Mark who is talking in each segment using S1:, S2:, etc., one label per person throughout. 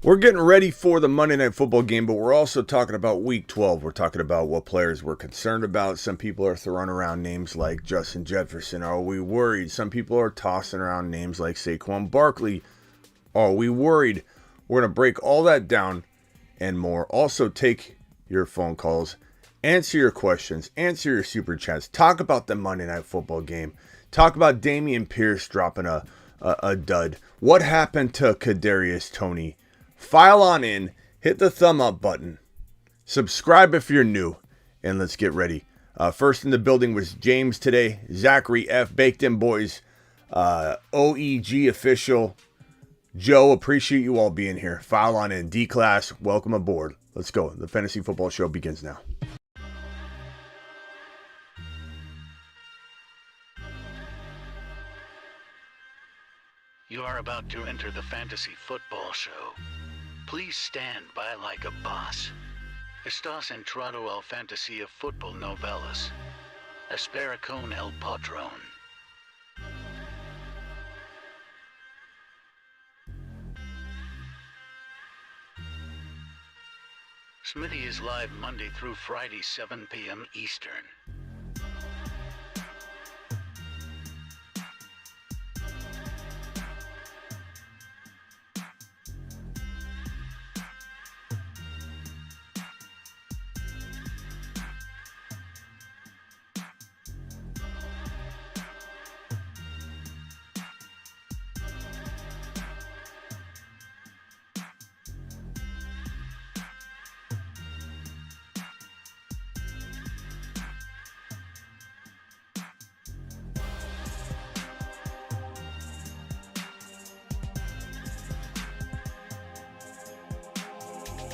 S1: We're getting ready for the Monday Night Football game, but we're also talking about Week 12. We're talking about what players we're concerned about. Some people are throwing around names like Justin Jefferson. Are we worried? Some people are tossing around names like Saquon Barkley. Are we worried? We're going to break all that down and more. Also, take your phone calls, answer your questions, answer your super chats. Talk about the Monday Night Football game. Talk about Dameon Pierce dropping a dud. What happened to Kadarius Toney? File on in, hit the thumb up button, subscribe if you're new, and let's get ready. First in the building was James today, Zachary F, Baked In Boys, OEG official, Joe, appreciate you all being here. File on in, D-Class, welcome aboard. Let's go. The Fantasy Football Show begins now.
S2: You are about to enter the Fantasy Football Show. Please stand by like a boss. Estás entrado al fantasía fútbol novelas. Espera con el patrón. Smitty is live Monday through Friday, 7 p.m. Eastern.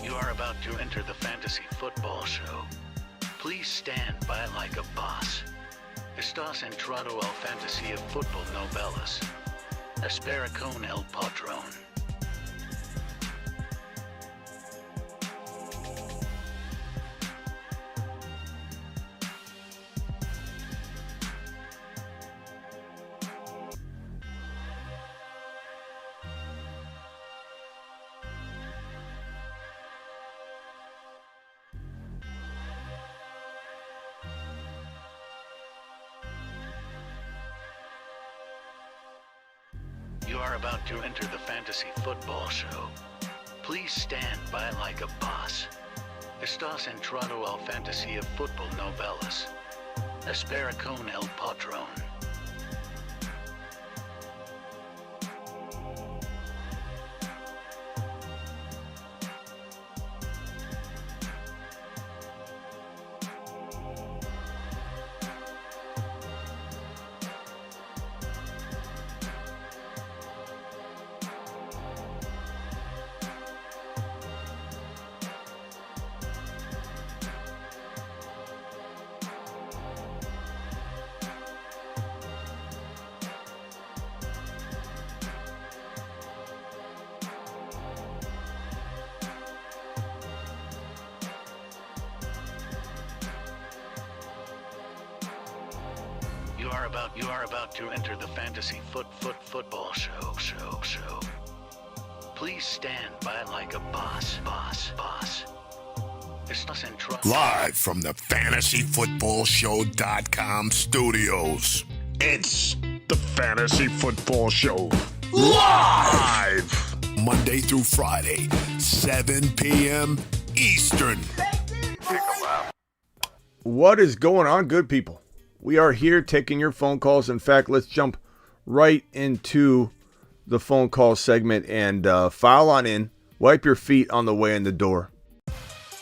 S2: You are about to enter the Fantasy Football Show. Please stand by like a boss. Estás entrado al fantasía fútbol novelas. Espera con el patrón. You are about to enter the Fantasy Football Show. Please stand by like a boss. Estás entrado al fantasía fútbol novelas. Espera con el patrón. You are about to enter the Fantasy Football Show. Please stand by like a boss.
S3: Live from the FantasyFootballShow.com studios. It's the Fantasy Football Show. Live! Monday through Friday, 7 p.m. Eastern.
S1: What is going on, good people? We are here taking your phone calls. In fact, let's jump right into the phone call segment and file on in. Wipe your feet on the way in the door.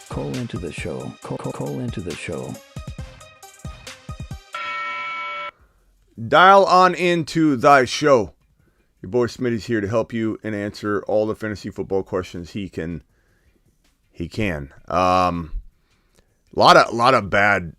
S4: Call into the show. Call into the show.
S1: Dial on into thy show. Your boy Smitty's here to help you and answer all the fantasy football questions he can. Lot of bad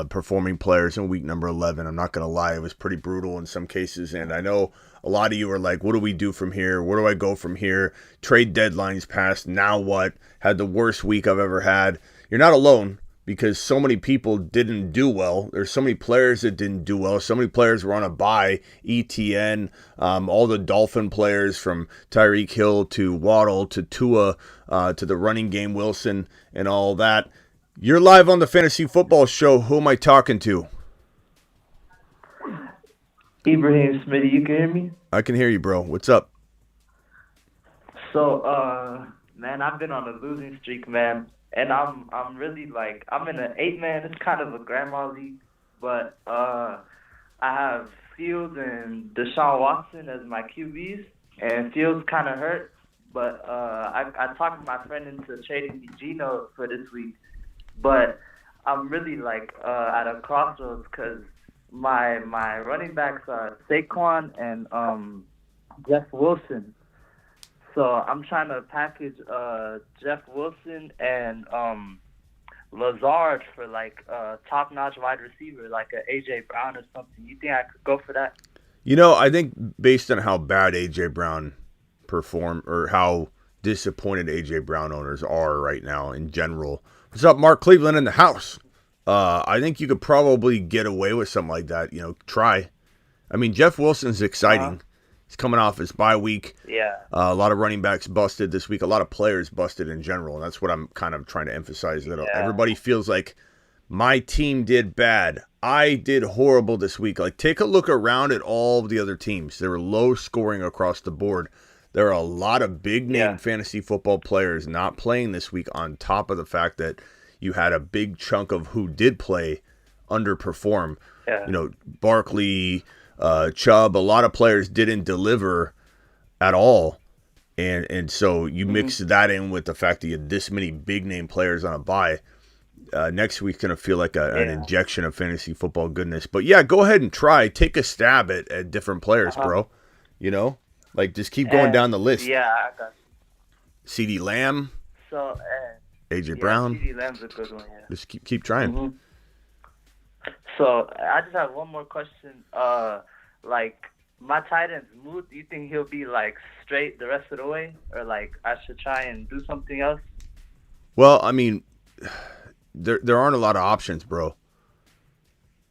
S1: performing players in week number 11. I'm not going to lie. It was pretty brutal in some cases. And I know a lot of you are like, what do we do from here? Where do I go from here? Trade deadlines passed. Now what? Had the worst week I've ever had. You're not alone, because so many people didn't do well. There's so many players that didn't do well. So many players were on a bye. ETN, all the Dolphin players from Tyreek Hill to Waddle to Tua to the running game Wilson and all that. You're live on the Fantasy Football Show. Who am I talking to?
S5: Ibrahim Smitty, you can hear me?
S1: I can hear you, bro. What's up?
S5: So, man, I've been on a losing streak, man. And I'm really like, I'm in an 8-man. It's kind of a grandma league, but I have Fields and Deshaun Watson as my QBs, and Fields kind of hurt. But I talked my friend into trading me Geno for this week, but I'm really like at a crossroads because my running backs are Saquon and Jeff Wilson. So I'm trying to package Jeff Wilson and Lazard for like a top-notch wide receiver, like a A.J. Brown or something. You think I could go for that?
S1: You know, I think based on how bad A.J. Brown performed or how disappointed A.J. Brown owners are right now in general. What's up, Mark Cleveland in the house? I think you could probably get away with something like that. You know, try. I mean, Jeff Wilson's exciting. He's coming off his bye week.
S5: Yeah.
S1: A lot of running backs busted this week. A lot of players busted in general. And that's what I'm kind of trying to emphasize. That everybody feels like my team did bad. I did horrible this week. Like, take a look around at all of the other teams. They were low scoring across the board. There are a lot of big-name fantasy football players not playing this week on top of the fact that you had a big chunk of who did play underperform.
S5: Yeah.
S1: You know, Barkley, Chubb, a lot of players didn't deliver at all. And so you mix that in with the fact that you had this many big-name players on a bye. Next week's going to feel like an injection of fantasy football goodness. But, yeah, go ahead and try. Take a stab at different players, bro. You know? Like, just keep going down the list.
S5: Yeah, I got you.
S1: CeeDee Lamb.
S5: So,
S1: A.J. Brown.
S5: CeeDee Lamb's a good one, yeah.
S1: Just keep trying.
S5: Mm-hmm. So, I just have one more question. Like, my tight end, Muth, do you think he'll be, like, straight the rest of the way? Or, like, I should try and do something else?
S1: Well, I mean, there aren't a lot of options, bro.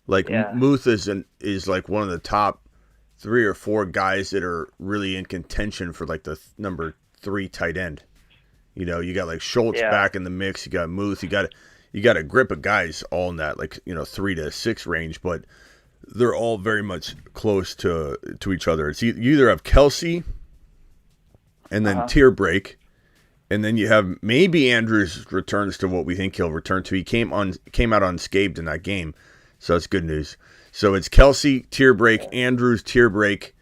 S1: Like, Muth is like one of the top 3 or 4 guys that are really in contention for, like, the number 3 tight end. You know, you got, like, Schultz back in the mix. You got Muth. You got a grip of guys all in that, like, 3 to 6 range, but they're all very much close to each other. It's you either have Kelsey and then tier break, and then you have maybe Andrews returns to what we think he'll return to. He came out unscathed in that game, so that's good news. So it's Kelsey, tier break, Andrews, tier break,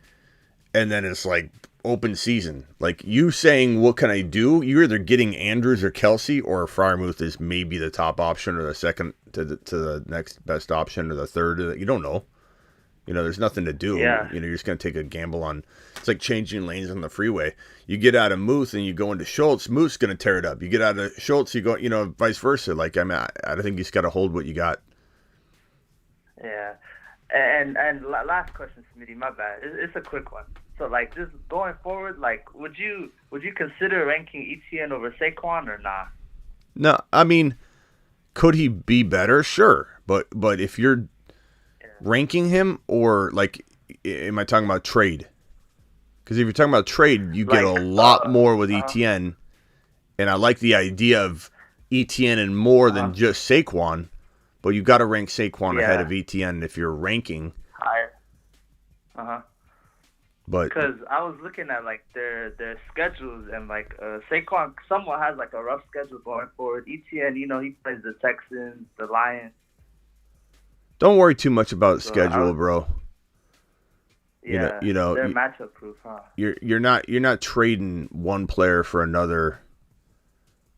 S1: and then it's like open season. Like you saying, what can I do? You're either getting Andrews or Kelsey, or Freiermuth is maybe the top option, or the second to the next best option, or the third. You don't know. There's nothing to do.
S5: Yeah.
S1: You're just going to take a gamble on. It's like changing lanes on the freeway. You get out of Muth and you go into Schultz. Muth's going to tear it up. You get out of Schultz, you go, vice versa. Like, I think you just got to hold what you got.
S5: Yeah. And last question, Smitty, my bad. It's a quick one. So, like, just going forward, like, would you consider ranking ETN over Saquon or not?
S1: No, I mean, could he be better? Sure. But if you're ranking him, or, like, am I talking about trade? Because if you're talking about trade, you get a lot more with ETN. And I like the idea of ETN and more than just Saquon. But you've got to rank Saquon ahead of ETN if you're ranking.
S5: Higher.
S1: But
S5: because I was looking at like their schedules, and like Saquon somewhat has like a rough schedule going forward. ETN, he plays the Texans, the Lions.
S1: Don't worry too much about schedule, bro.
S5: Yeah, they're matchup proof, huh?
S1: You're not trading one player for another.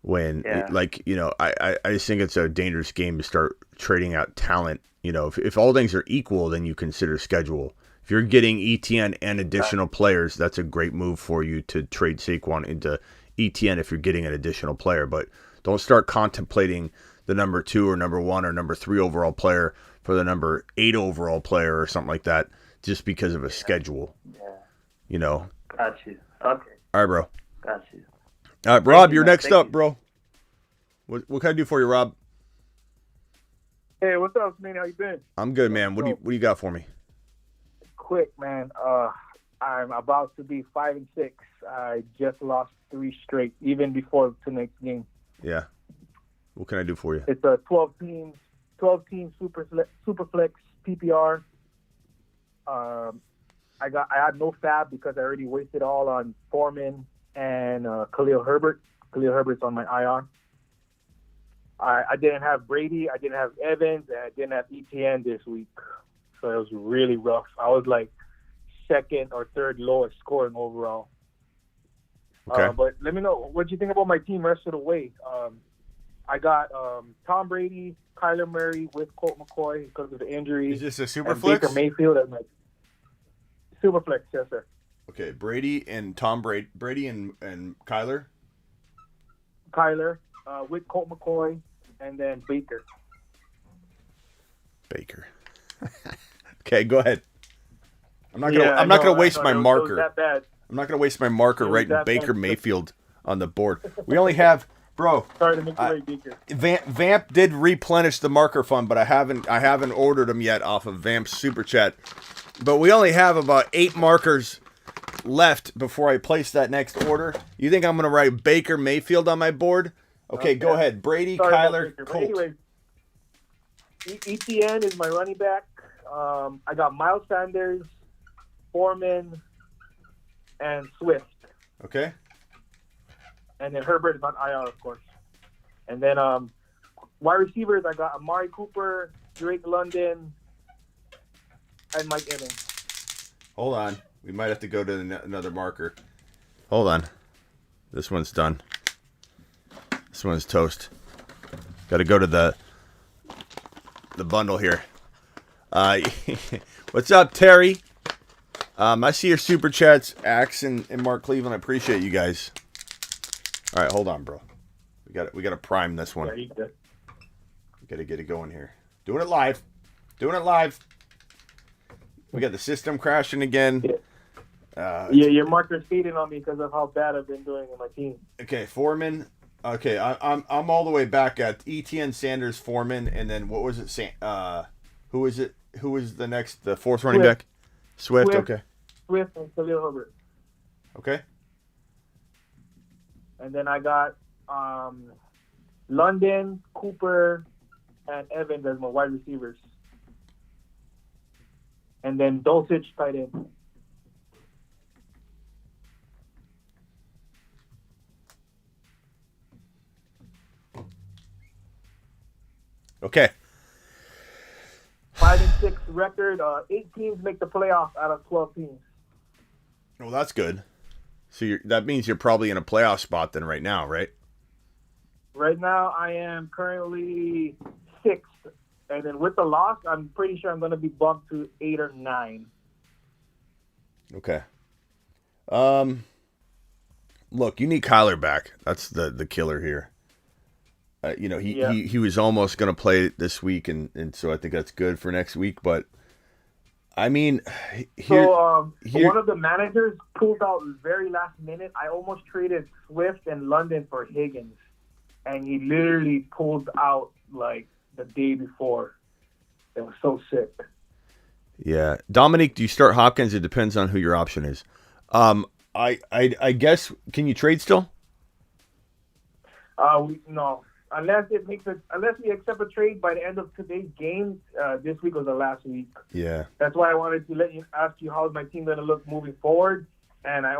S1: When I just think it's a dangerous game to start trading out talent. If all things are equal, then you consider schedule. If you're getting ETN and additional players, that's a great move for you to trade Saquon into ETN if you're getting an additional player. But don't start contemplating the number 2 or number 1 or number 3 overall player for the number 8 overall player or something like that just because of a schedule.
S5: Yeah. Got you. Okay.
S1: All right, bro.
S5: Got you.
S1: All right, Rob, you're next up, bro. What can I do for you, Rob?
S6: Hey, what's up, Smitty? How you been?
S1: I'm good, man. What do you got for me?
S6: Quick, man. I'm about to be 5-6. I just lost 3 straight, even before tonight's game.
S1: Yeah. What can I do for you?
S6: It's a 12 team superflex PPR. I had no fab because I already wasted all on Foreman and Khalil Herbert. Khalil Herbert's on my IR. I didn't have Brady, I didn't have Evans, and I didn't have ETN this week. So it was really rough. I was like second or third lowest scoring overall.
S1: Okay.
S6: But let me know what you think about my team rest of the way. I got Tom Brady, Kyler Murray with Colt McCoy because of the injury.
S1: Is this a super
S6: and
S1: flex?
S6: Baker Mayfield as my super flex, yes, sir.
S1: Okay, Brady and and Kyler.
S6: Kyler with Colt McCoy, and then Baker.
S1: Okay, go ahead. I'm not gonna waste my marker.
S6: That bad.
S1: I'm not gonna waste my marker writing
S6: that
S1: Baker
S6: bad.
S1: Mayfield on the board. We only have, bro.
S6: Sorry to make you wait, Baker.
S1: Vamp did replenish the marker fund, but I haven't ordered them yet off of Vamp's super chat. But we only have about 8 markers left before I place that next order. You think I'm gonna write Baker Mayfield on my board? Okay, go ahead. Brady,
S6: Sorry about
S1: Kyler,
S6: Baker. But
S1: Colt.
S6: anyway, ETN is my running back. I got Miles Sanders, Foreman, and Swift.
S1: Okay.
S6: And then Herbert is on IR, of course. And then wide receivers, I got Amari Cooper, Drake London, and Mike Evans.
S1: Hold on. We might have to go to another marker. Hold on. This one's done. This one's toast. Got to go to the bundle here. What's up, Terry? I see your super chats, Axe and Mark Cleveland. I appreciate you guys. All right, hold on, bro. We got to prime this one.
S6: Yeah, you good.
S1: We got to get it going here. Doing it live. We got the system crashing again.
S6: Yeah, your marker's feeding on me because of how bad I've been doing in my team.
S1: Okay, Foreman. Okay, I'm all the way back at ETN, Sanders, Foreman, and then what was it? Who is it? Who was the fourth running back? Swift. Okay.
S6: Swift and Khalil Herbert.
S1: Okay.
S6: And then I got London, Cooper, and Evans as my wide receivers. And then Dulcich tight end.
S1: Okay.
S6: 5-6 record. 8 teams make the playoffs out of 12 teams.
S1: Well, that's good. So that means you're probably in a playoff spot then right now, right?
S6: Right now, I am currently 6th. And then with the loss, I'm pretty sure I'm going to be bumped to 8 or 9.
S1: Okay. Look, you need Kyler back. That's the killer here. He was almost going to play this week, and so I think that's good for next week. But I mean,
S6: one of the managers pulled out very last minute. I almost traded Swift and London for Higgins, and he literally pulled out like the day before. It was so sick.
S1: Yeah, Dominique, do you start Hopkins? It depends on who your option is. I guess, can you trade still?
S6: No. Unless we accept a trade by the end of today's game, this week was the last week.
S1: Yeah.
S6: That's why I wanted to ask you how's my team going to look moving forward. And I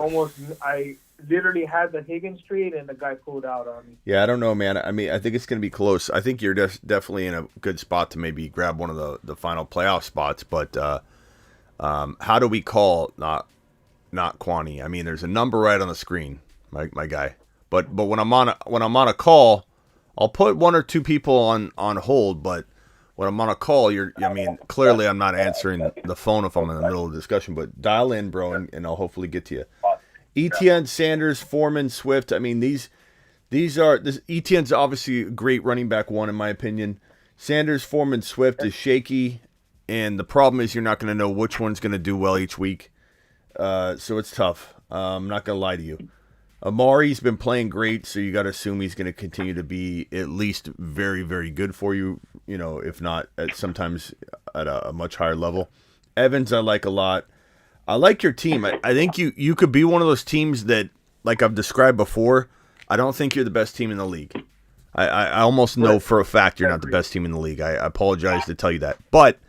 S6: literally had the Higgins trade, and the guy pulled out on me.
S1: Yeah, I don't know, man. I mean, I think it's going to be close. I think you're definitely in a good spot to maybe grab one of the final playoff spots. But how do we call not Kwani? I mean, there's a number right on the screen, my guy. But when I'm on a call, I'll put 1 or 2 people on hold, but when I'm on a call, clearly I'm not answering the phone if I'm in the middle of the discussion, but dial in, bro, and I'll hopefully get to you. ETN, Sanders, Foreman, Swift, I mean, ETN's obviously a great running back one, in my opinion. Sanders, Foreman, Swift is shaky, and the problem is you're not going to know which one's going to do well each week. So it's tough. I'm not going to lie to you. Amari's been playing great, so you got to assume he's going to continue to be at least very, very good for you. If not, sometimes at a much higher level. Evans, I like a lot. I like your team. I think you could be one of those teams that, like I've described before, I don't think you're the best team in the league. I almost know for a fact you're not the best team in the league. I apologize to tell you that. But,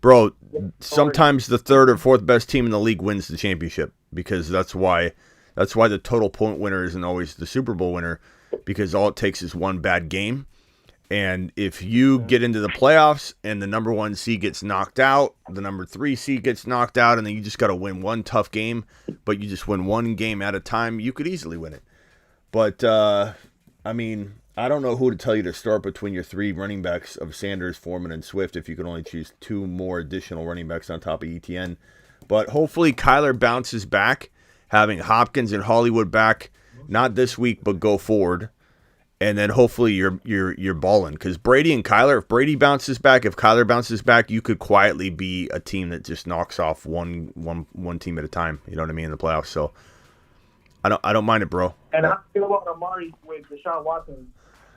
S1: bro, sometimes the third or fourth best team in the league wins the championship, because that's why the total point winner isn't always the Super Bowl winner, because all it takes is one bad game. And if you get into the playoffs and the number 1 seed gets knocked out, the number 3 seed gets knocked out, and then you just got to win one tough game, but you just win one game at a time, you could easily win it. But, I mean, I don't know who to tell you to start between your 3 running backs of Sanders, Foreman, and Swift if you could only choose 2 more additional running backs on top of ETN. But hopefully Kyler bounces back, having Hopkins and Hollywood back, not this week, but go forward. And then hopefully you're balling, because Brady and Kyler, if Brady bounces back, if Kyler bounces back, you could quietly be a team that just knocks off one team at a time. You know what I mean, in the playoffs. So I don't mind it, bro.
S6: And how do you feel about Amari with Deshaun Watson?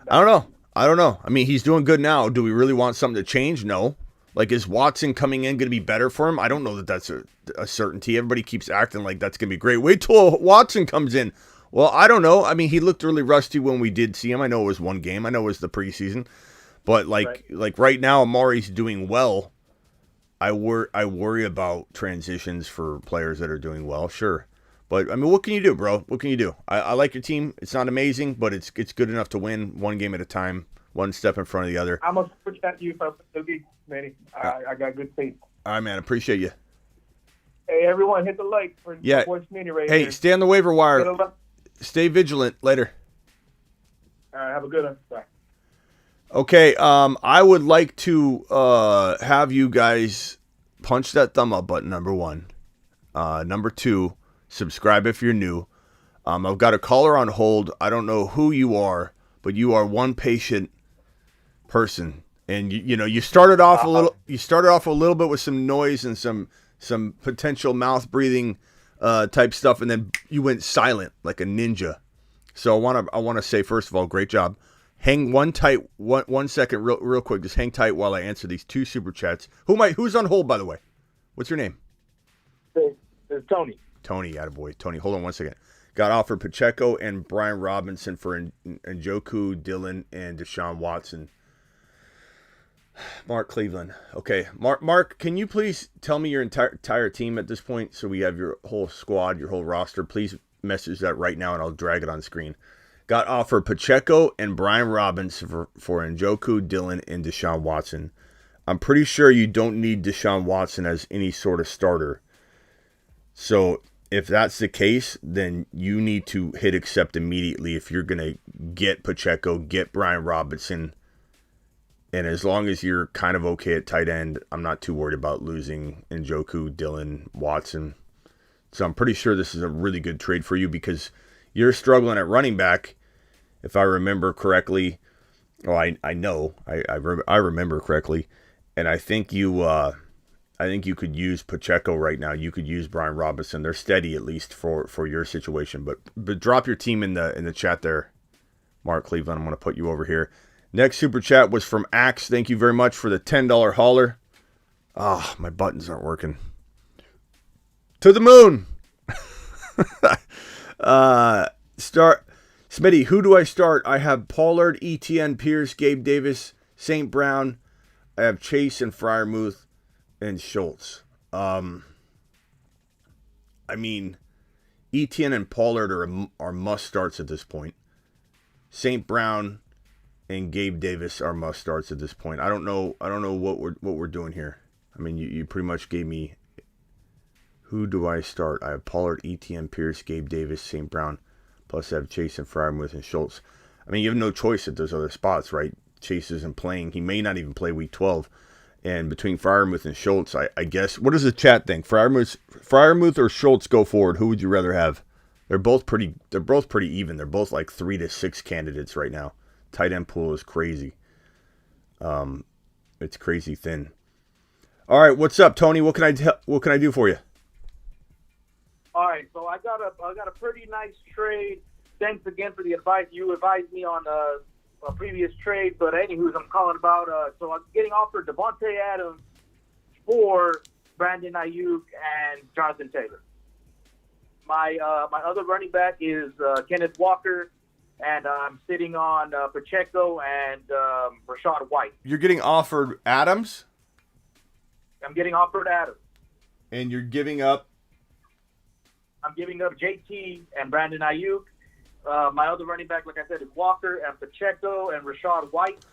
S1: I don't know. I mean, he's doing good now. Do we really want something to change? No. Like, is Watson coming in going to be better for him? I don't know that that's a certainty. Everybody keeps acting like that's going to be great. Wait till Watson comes in. Well, I don't know. I mean, he looked really rusty when we did see him. I know it was one game. I know it was the preseason. But, like right now, Amari's doing well. I worry about transitions for players that are doing well, sure. But, I mean, what can you do, bro? What can you do? I like your team. It's not amazing, but it's good enough to win one game at a time, one step in front of the other.
S6: I'm going to switch that to you for the league, Smitty. I got good faith.
S1: All right, man. Appreciate you.
S6: Hey, everyone, hit the like for boy Smitty right here.
S1: Hey, stay on the waiver wire. Stay vigilant. Later.
S6: All right, have a good one. Bye.
S1: Okay, I would like to have you guys punch that thumb up button, number 1. Number 2, subscribe if you're new. I've got a caller on hold. I don't know who you are, but you are one patient person. And you started off a little. You started off a little bit with some noise and some potential mouth breathing type stuff, and then you went silent like a ninja. So I want to say, first of all, great job. Hang one second, real quick. Just hang tight while I answer these 2 super chats. Who's on hold, by the way? What's your name?
S6: It's Tony.
S1: Tony, attaboy. Tony, hold on one second. Got offered Pacheco and Brian Robinson for Njoku, Dillon, and Deshaun Watson. Mark Cleveland. Okay, Mark, can you please tell me your entire team at this point, so we have your whole squad, your whole roster? Please message that right now, and I'll drag it on screen. Got offered Pacheco and Brian Robinson for Njoku, Dillon, and Deshaun Watson. I'm pretty sure you don't need Deshaun Watson as any sort of starter. So if that's the case, then you need to hit accept immediately if you're going to get Pacheco, get Brian Robinson. And as long as you're kind of okay at tight end, I'm not too worried about losing Njoku, Dillon, Watson. So I'm pretty sure this is a really good trade for you, because you're struggling at running back, if I remember correctly. Well, I know I remember correctly, and I think you could use Pacheco right now. You could use Brian Robinson. They're steady, at least for your situation. But drop your team in the chat there, Mark Cleveland. I'm going to put you over here. Next super chat was from Axe. Thank you very much for the $10 hauler. Ah, my buttons aren't working. To the moon. Smitty, who do I start? I have Pollard, ETN, Pierce, Gabe Davis, St. Brown. I have Chase and Freiermuth and Schultz. I mean, ETN and Pollard are must starts at this point. St. Brown and Gabe Davis are must starts at this point. I don't know what we're doing here. I mean, you pretty much gave me. Who do I start? I have Pollard, ETN, Pierce, Gabe Davis, St. Brown, plus I have Chase and Freiermuth and Schultz. I mean, you have no choice at those other spots, right? Chase isn't playing. He may not even play week 12. And between Freiermuth and Schultz, I guess, what does the chat think? Freiermuth or Schultz go forward? Who would you rather have? They're both pretty even. They're both like 3 to 6 candidates right now. Tight end pool is crazy. It's crazy thin. All right, what's up, Tony? What can I do for you?
S6: All right, so I got a pretty nice trade thanks again for the advice. You advised me on a previous trade, but anywho, I'm calling about. So I'm getting offered Devontae Adams for Brandon Ayuk and Jonathan Taylor. My other running back is Kenneth Walker, and I'm sitting on Pacheco and Rashad White.
S1: You're getting offered Adams,
S6: I'm getting offered Adams.
S1: and you're giving up.
S6: I'm giving up JT and Brandon Ayuk. My other running back, like I said, is Walker and Pacheco and Rashad White.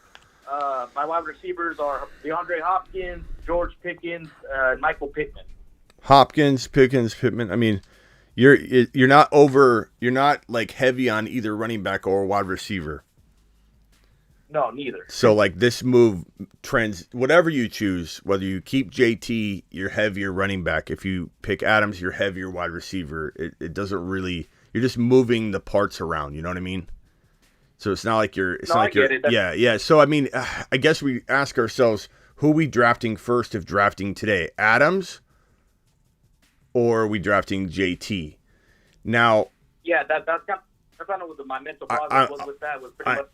S6: My wide receivers are DeAndre Hopkins, George Pickens, Michael Pittman.
S1: Hopkins, Pickens, Pittman. I mean, you're not like heavy on either running back or wide receiver.
S6: No, neither.
S1: So like this move trends, whatever you choose, whether you keep JT, you're heavier running back. If you pick Adams, you're heavier wide receiver. It doesn't really, you're just moving the parts around. You know what I mean? So it's not like you're, yeah. So I mean, I guess we ask ourselves, who are we drafting first if drafting today? Adams, or are we drafting JT? Now,
S6: yeah, that's kind of what my mental process was with that. Was pretty much.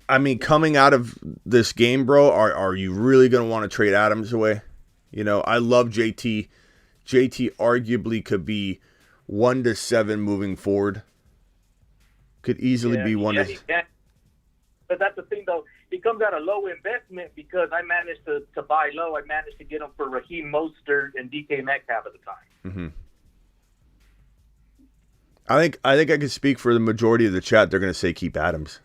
S1: I mean, coming out of this game, bro, are you really going to want to trade Adams away? You know, I love JT. JT arguably could be 1 to 7 moving forward. Could easily be 1 to.
S6: Yeah. But that's the thing, though. He comes at a low investment because I managed to buy low. I managed to get him for Raheem Mostert and DK Metcalf at the time.
S1: Mm-hmm. I think I could speak for the majority of the chat. They're going to say keep Adams.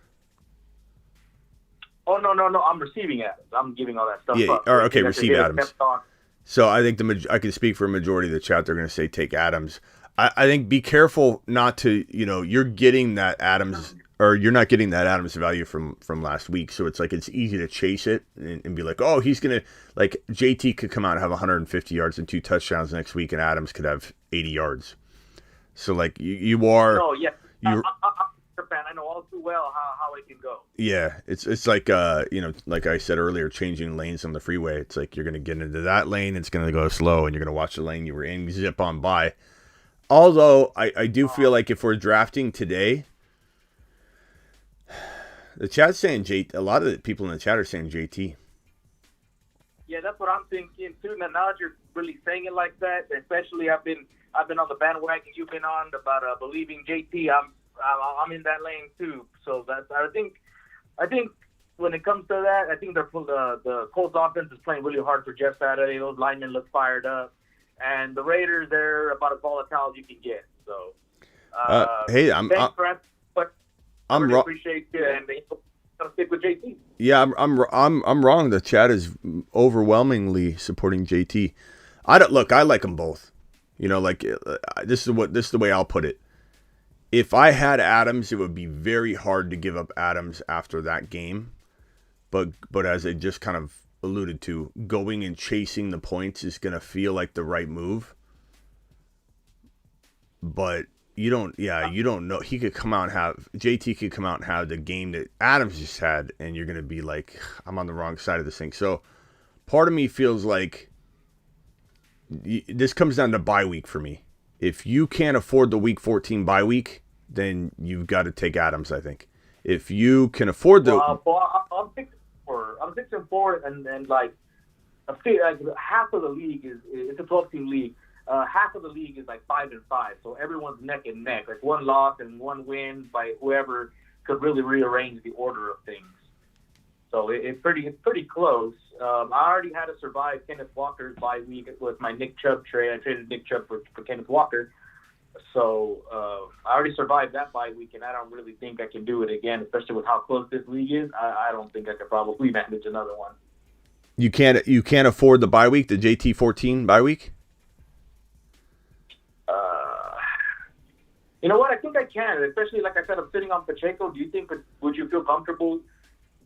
S6: Oh, no. I'm receiving Adams. I'm giving all that stuff
S1: Yeah,
S6: up.
S1: or okay, receive Adams.
S6: On.
S1: So I think I can speak for a majority of the chat. They're going to say take Adams. I think be careful not to, you're getting that Adams, or you're not getting that Adams value from last week. So it's like it's easy to chase it and be like, oh, he's going to, like JT could come out and have 150 yards and 2 touchdowns next week, and Adams could have 80 yards. So like you are.
S6: Oh, yeah. I'm a fan. I know all too well how it can go.
S1: Yeah, it's like like I said earlier, changing lanes on the freeway. It's like you're gonna get into that lane, it's gonna go slow, and you're gonna watch the lane you were in zip on by. Although I do feel like if we're drafting today, the chat's saying JT. A lot of the people in the chat are saying JT.
S6: Yeah, that's what I'm thinking too. Now that you're really saying it like that, especially I've been on the bandwagon you've been on about believing JT. I'm in that lane too. So that's I think when it comes to that, I think the Colts offense is playing really hard for Jeff Saturday. Those linemen look fired up, and the Raiders, they're about as volatile as you can get. So
S1: hey,
S6: I really appreciate it, and I'm stick with JT.
S1: Yeah, I'm wrong. The chat is overwhelmingly supporting JT. I like them both. This is the way I'll put it. If I had Adams, it would be very hard to give up Adams after that game. But as I just kind of alluded to, going and chasing the points is going to feel like the right move. But you don't know. JT could come out and have the game that Adams just had, and you're going to be like, I'm on the wrong side of this thing. So part of me feels like this comes down to bye week for me. If you can't afford the week 14 bye week, then you've got to take Adams, I think. If you can afford the...
S6: I'm 6-4, and like half of the league it's a 12-team league. Half of the league is like 5-5, so everyone's neck and neck. Like one loss and one win by whoever could really rearrange the order of things. So it's pretty close. I already had to survive Kenneth Walker's bye week with my Nick Chubb trade. I traded Nick Chubb for Kenneth Walker. So I already survived that bye week, and I don't really think I can do it again, especially with how close this league is. I don't think I could probably manage another one. You
S1: can't afford the bye week, the JT 14 bye week?
S6: You know what? I think I can, especially like I said, I'm sitting on Pacheco. Do you think would you feel comfortable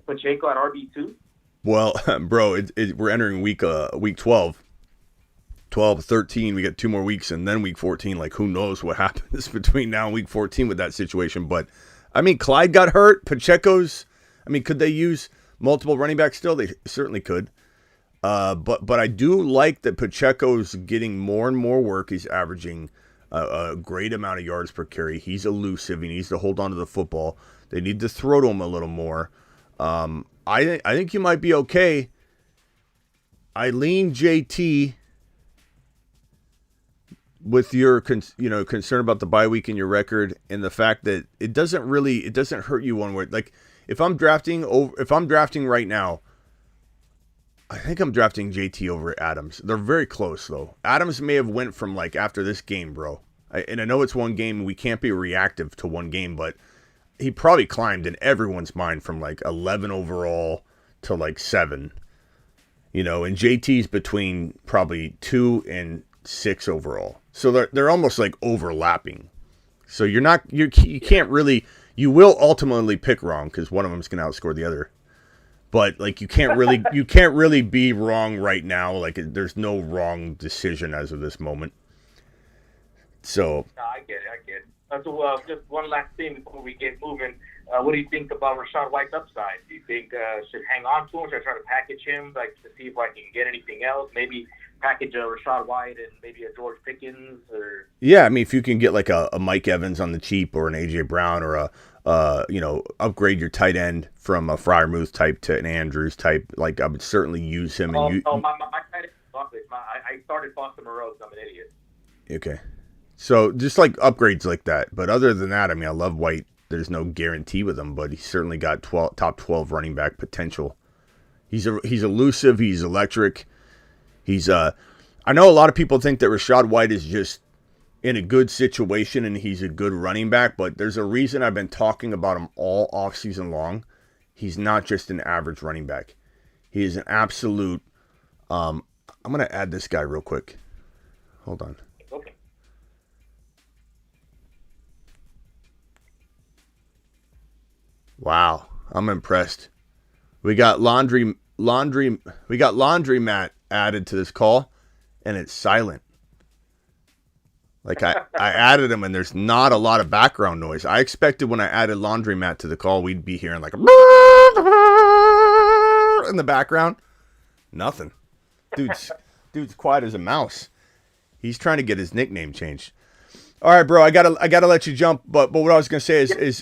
S6: Pacheco at RB2?
S1: Well, bro, we're entering week 12. 12, 13, we got 2 more weeks, and then week 14, like, who knows what happens between now and week 14 with that situation. But, I mean, Clyde got hurt. Pacheco's, could they use multiple running backs still? They certainly could. But I do like that Pacheco's getting more and more work. He's averaging a great amount of yards per carry. He's elusive. He needs to hold on to the football. They need to throw to him a little more. I think you might be okay. I lean JT with your concern about the bye week and your record and the fact that it doesn't hurt you one way. Like if I'm drafting right now, I think I'm drafting JT over Adams. They're very close though. Adams may have went from like after this game, bro. And I know it's one game and we can't be reactive to one game, but he probably climbed in everyone's mind from like 11 overall to like 7. And JT's between probably 2 and 6 overall. So they're almost like overlapping. So you can't really, you will ultimately pick wrong because one of them is going to outscore the other. But like you can't really be wrong right now. Like there's no wrong decision as of this moment. So
S7: no, I get it. So just one last thing before we get moving. What do you think about Rachaad White's upside? Do you think should hang on to him? Should I try to package him to see if I can get anything else? Maybe package a Rachaad White and maybe a George Pickens or.
S1: Yeah, I mean if you can get like a Mike Evans on the cheap or an AJ Brown or upgrade your tight end from a Freiermuth type to an Andrews type, like I would certainly use him.
S7: My tight end is garbage. I started Foster Moreau, so I'm an idiot.
S1: Okay. So just like upgrades like that. But other than that, I mean, I love White. There's no guarantee with him, but he's certainly got top 12 running back potential. He's elusive. He's electric. I know a lot of people think that Rachaad White is just in a good situation and he's a good running back, but there's a reason I've been talking about him all offseason long. He's not just an average running back. He is an absolute. I'm going to add this guy real quick. Hold on.
S7: Okay.
S1: Wow, I'm impressed. We got laundry mat added to this call, and it's silent. Like I added him, and there's not a lot of background noise. I expected when I added laundry mat to the call, we'd be hearing like a in the background. Nothing. Dude's quiet as a mouse. He's trying to get his nickname changed. All right, bro. I gotta let you jump. But what I was gonna say is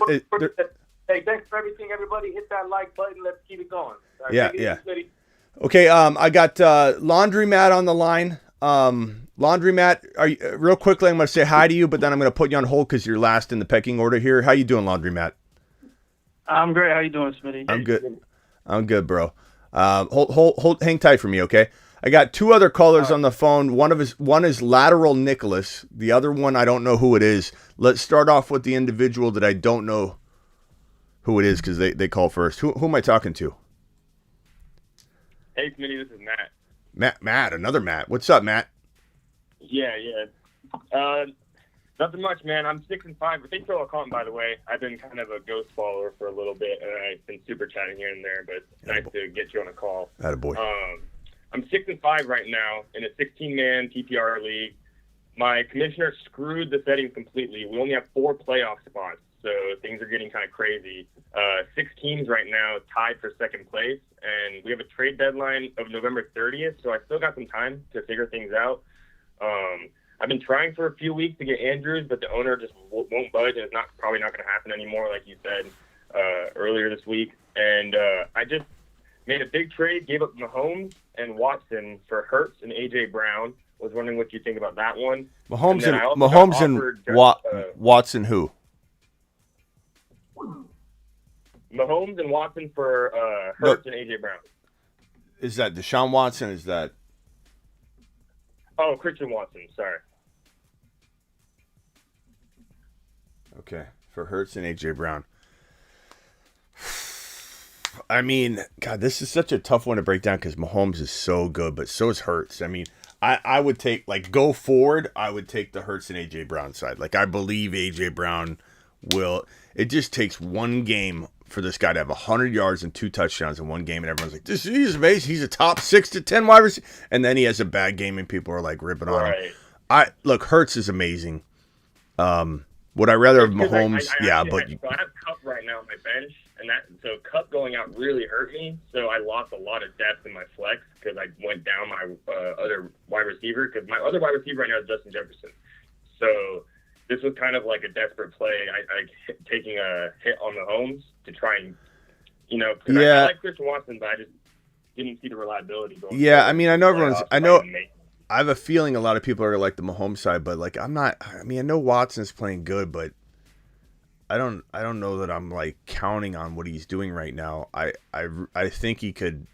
S7: hey, thanks for everything, everybody. Hit that like button. Let's keep it going. Right,
S1: yeah. Okay. I got laundry mat on the line. Laundry mat. Real quickly? I'm gonna say hi to you, but then I'm gonna put you on hold because you're last in the pecking order here. How you doing, laundry mat?
S8: I'm great. How you doing, Smitty?
S1: I'm good, bro. Hold, hang tight for me, okay? I got 2 other callers on the phone. One is Lateral Nicholas. The other one, I don't know who it is. Let's start off with the individual that I don't know who it is because they call first. Who am I talking to?
S9: Hey, Smitty, this is Matt.
S1: Matt, another Matt. What's up, Matt?
S9: Yeah. Nothing much, man. I'm 6-5. But thanks for all calling, by the way. I've been kind of a ghost follower for a little bit, and I've been super chatting here and there, but it's nice to get you on a call.
S1: Attaboy.
S9: I'm 6-5 right now in a 16-man PPR league. My commissioner screwed the settings completely. We only have 4 playoff spots, so things are getting kind of crazy. 6 teams right now tied for second place, and we have a trade deadline of November 30th, so I still got some time to figure things out. I've been trying for a few weeks to get Andrews, but the owner just won't budge, and it's probably not going to happen anymore, like you said earlier this week. And I just made a big trade, gave up Mahomes and Watson for Hurts and A.J. Brown. Was wondering what you think about that one.
S1: Mahomes and Watson who?
S9: Mahomes and Watson for Hurts and A.J. Brown.
S1: Is that Deshaun Watson? Is that...
S9: Oh, Christian Watson, sorry.
S1: Okay, for Hurts and A.J. Brown. I mean, God, this is such a tough one to break down because Mahomes is so good, but so is Hurts. I mean, I would take, like, go forward, I would take the Hurts and A.J. Brown side. Like, I believe A.J. Brown will... It just takes one game for this guy to have 100 yards and 2 touchdowns in one game, and everyone's like, he's amazing. He's a top 6 to 10 wide receiver. And then he has a bad game, and people are, like, ripping on him. Look, Hurts is amazing. Would I rather have Mahomes?
S9: So I have Cup right now on my bench, and so Cup going out really hurt me. So I lost a lot of depth in my flex because I went down my other wide receiver because my other wide receiver right now is Justin Jefferson. So this was kind of like a desperate play. Taking a hit on the Mahomes to try and, I like Christian Watson, but I just didn't see the reliability going.
S1: Yeah, I mean, I know everyone's. I have a feeling a lot of people are like the Mahomes side, but like I'm not. I mean, I know Watson's playing good, but I don't know that I'm like counting on what he's doing right now. I think he could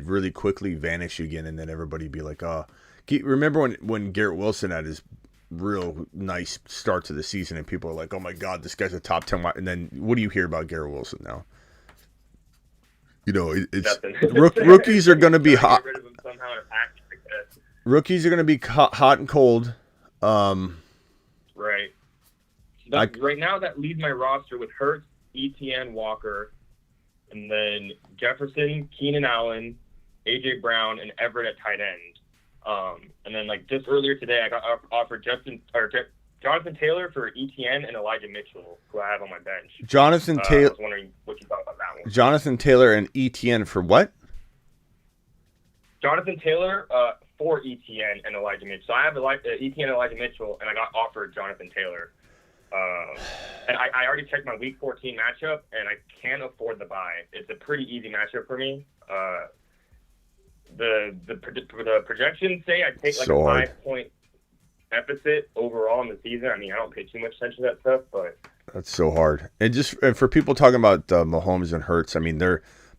S1: really quickly vanish again, and then everybody be like, oh, remember when Garrett Wilson had his real nice start to the season, and people are like, oh my God, this guy's a top 10 wide. And then what do you hear about Garrett Wilson now? It's rookies are going to be hot. Rookies are going to be hot and cold.
S9: Right. Right now, that leads my roster with Hurts, ETN, Walker, and then Jefferson, Keenan Allen, A.J. Brown, and Everett at tight end. And then, like, just earlier today, I got offered Jonathan Taylor for ETN and Elijah Mitchell, who I have on my bench.
S1: Jonathan Taylor.
S9: I was wondering what you thought about that one.
S1: Jonathan Taylor and ETN for what?
S9: Jonathan Taylor for ETN and Elijah Mitchell. So I have ETN and Elijah Mitchell, and I got offered Jonathan Taylor. And I already checked my Week 14 matchup, and I can't afford the bye. It's a pretty easy matchup for me. The projections say I take like a 5-point deficit overall in the season. I mean, I don't pay too much attention to that stuff, but
S1: that's so hard. And for people talking about Mahomes and Hurts, I mean,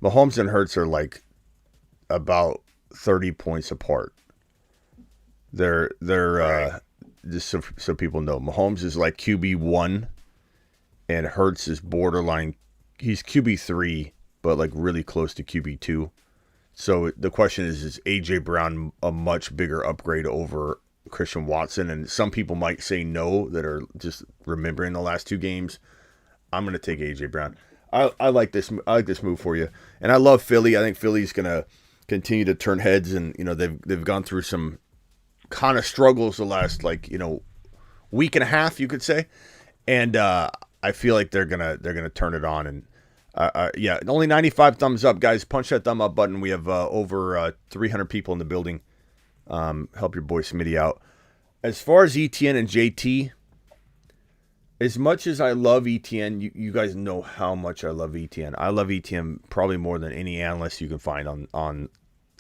S1: Mahomes and Hurts are like about 30 points apart. They're just so people know, Mahomes is like QB1, and Hurts is borderline. He's QB3, but like really close to QB2. So the question is A.J. Brown a much bigger upgrade over Christian Watson? And some people might say no, that are just remembering the last two games. I'm going to take A.J. Brown. I like this. I like this move for you, and I love Philly. I think Philly's going to continue to turn heads, and they've gone through some kind of struggles the last week and a half, you could say, and I feel like they're gonna turn it on. And only 95 thumbs up, guys. Punch that thumb up button. We have over 300 people in the building. Help your boy Smitty out. As far as ETN and JT, as much as I love ETN, you guys know how much I love ETN. I love ETN probably more than any analyst you can find on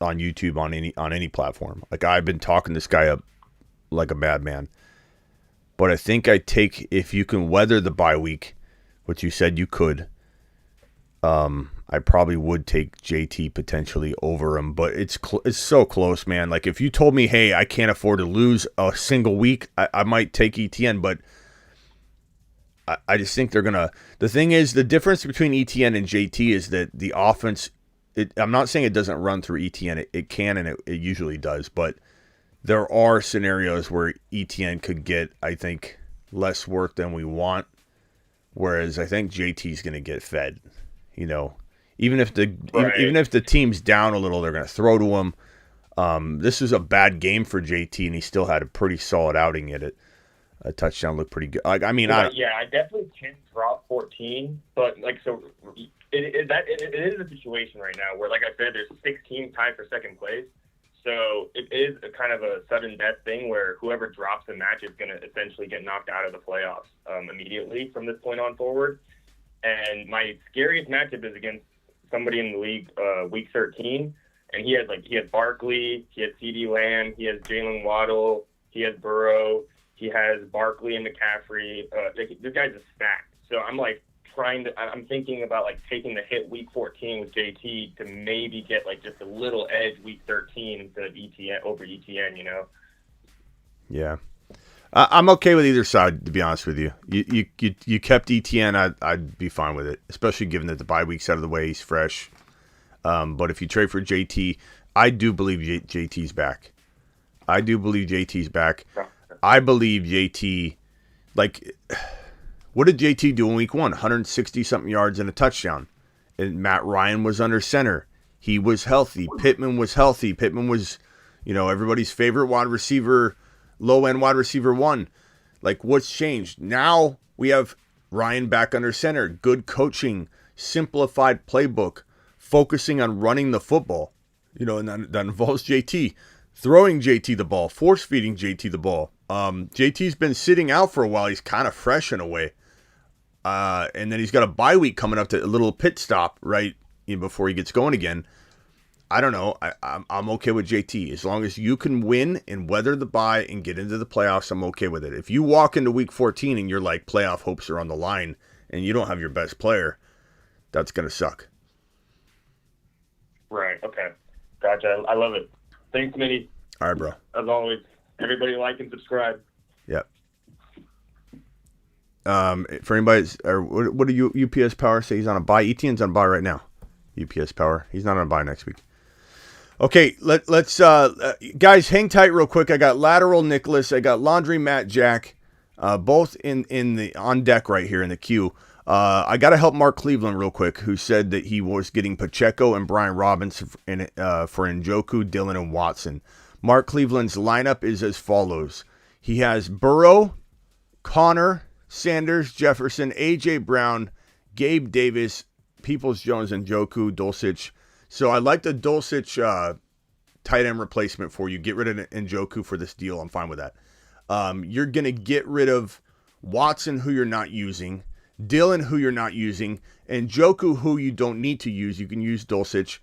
S1: YouTube, on any platform. Like, I've been talking this guy up like a madman. But I think if you can weather the bye week, which you said you could, I probably would take JT potentially over him. But it's so close, man. Like, if you told me, hey, I can't afford to lose a single week, I might take ETN. But I just think they're going to – the thing is, the difference between ETN and JT is that the offense – I'm not saying it doesn't run through ETN. It can, and it usually does. But there are scenarios where ETN could get, I think, less work than we want, whereas I think JT's going to get fed. Even if the team's down a little, they're going to throw to him. This is a bad game for JT, and he still had a pretty solid outing at it. A touchdown looked pretty good. I
S9: definitely can't drop 14, but it is a situation right now where, like I said, there's 6 teams tied for second place. So it is a kind of a sudden death thing where whoever drops the match is going to essentially get knocked out of the playoffs immediately from this point on forward. And my scariest matchup is against somebody in the league, week 13, and he has Barkley, he has CeeDee Lamb, he has Jalen Waddle, he has Burrow, he has Barkley and McCaffrey. This guy's a stack. So I'm I'm thinking about taking the hit week 14 with JT to maybe get just a little edge week 13 instead of ETN over ETN,
S1: Yeah. I'm okay with either side, to be honest with you. You kept ETN, I'd be fine with it, especially given that the bye week's out of the way, he's fresh. But if you trade for JT, I do believe JT's back. I believe JT, what did JT do in week 1? 160-something yards and a touchdown. And Matt Ryan was under center. He was healthy. Pittman was healthy. Pittman was, everybody's favorite wide receiver, low-end wide receiver 1. What's changed? Now we have Ryan back under center. Good coaching, simplified playbook, focusing on running the football. And that involves JT. Throwing JT the ball, force-feeding JT the ball. JT's been sitting out for a while. He's kind of fresh in a way. And then he's got a bye week coming up, to a little pit stop right before he gets going again. I don't know. I'm okay with JT. As long as you can win and weather the bye and get into the playoffs, I'm okay with it. If you walk into week 14 and you're like, playoff hopes are on the line and you don't have your best player, that's going to suck.
S9: Right. Okay. Gotcha. I love it. Thanks, Smitty.
S1: All right, bro.
S9: As always, everybody like and subscribe.
S1: Yep. For anybody, or what do you UPS Power say? He's on a bye. Etienne's on a bye right now. UPS Power. He's not on a bye next week. Okay, let's guys, hang tight real quick. I got Lateral Nicholas. I got Laundry Matt Jack, both in the on deck right here in the queue. I got to help Mark Cleveland real quick, who said that he was getting Pacheco and Brian Robinson for Njoku, Dillon, and Watson. Mark Cleveland's lineup is as follows. He has Burrow, Connor, Sanders, Jefferson, A.J. Brown, Gabe Davis, Peoples-Jones, and Njoku, Dulcich. So I like the Dulcich tight end replacement for you. Get rid of Njoku for this deal. I'm fine with that. You're going to get rid of Watson, who you're not using, Dillon, who you're not using, and Njoku, who you don't need to use. You can use Dulcich.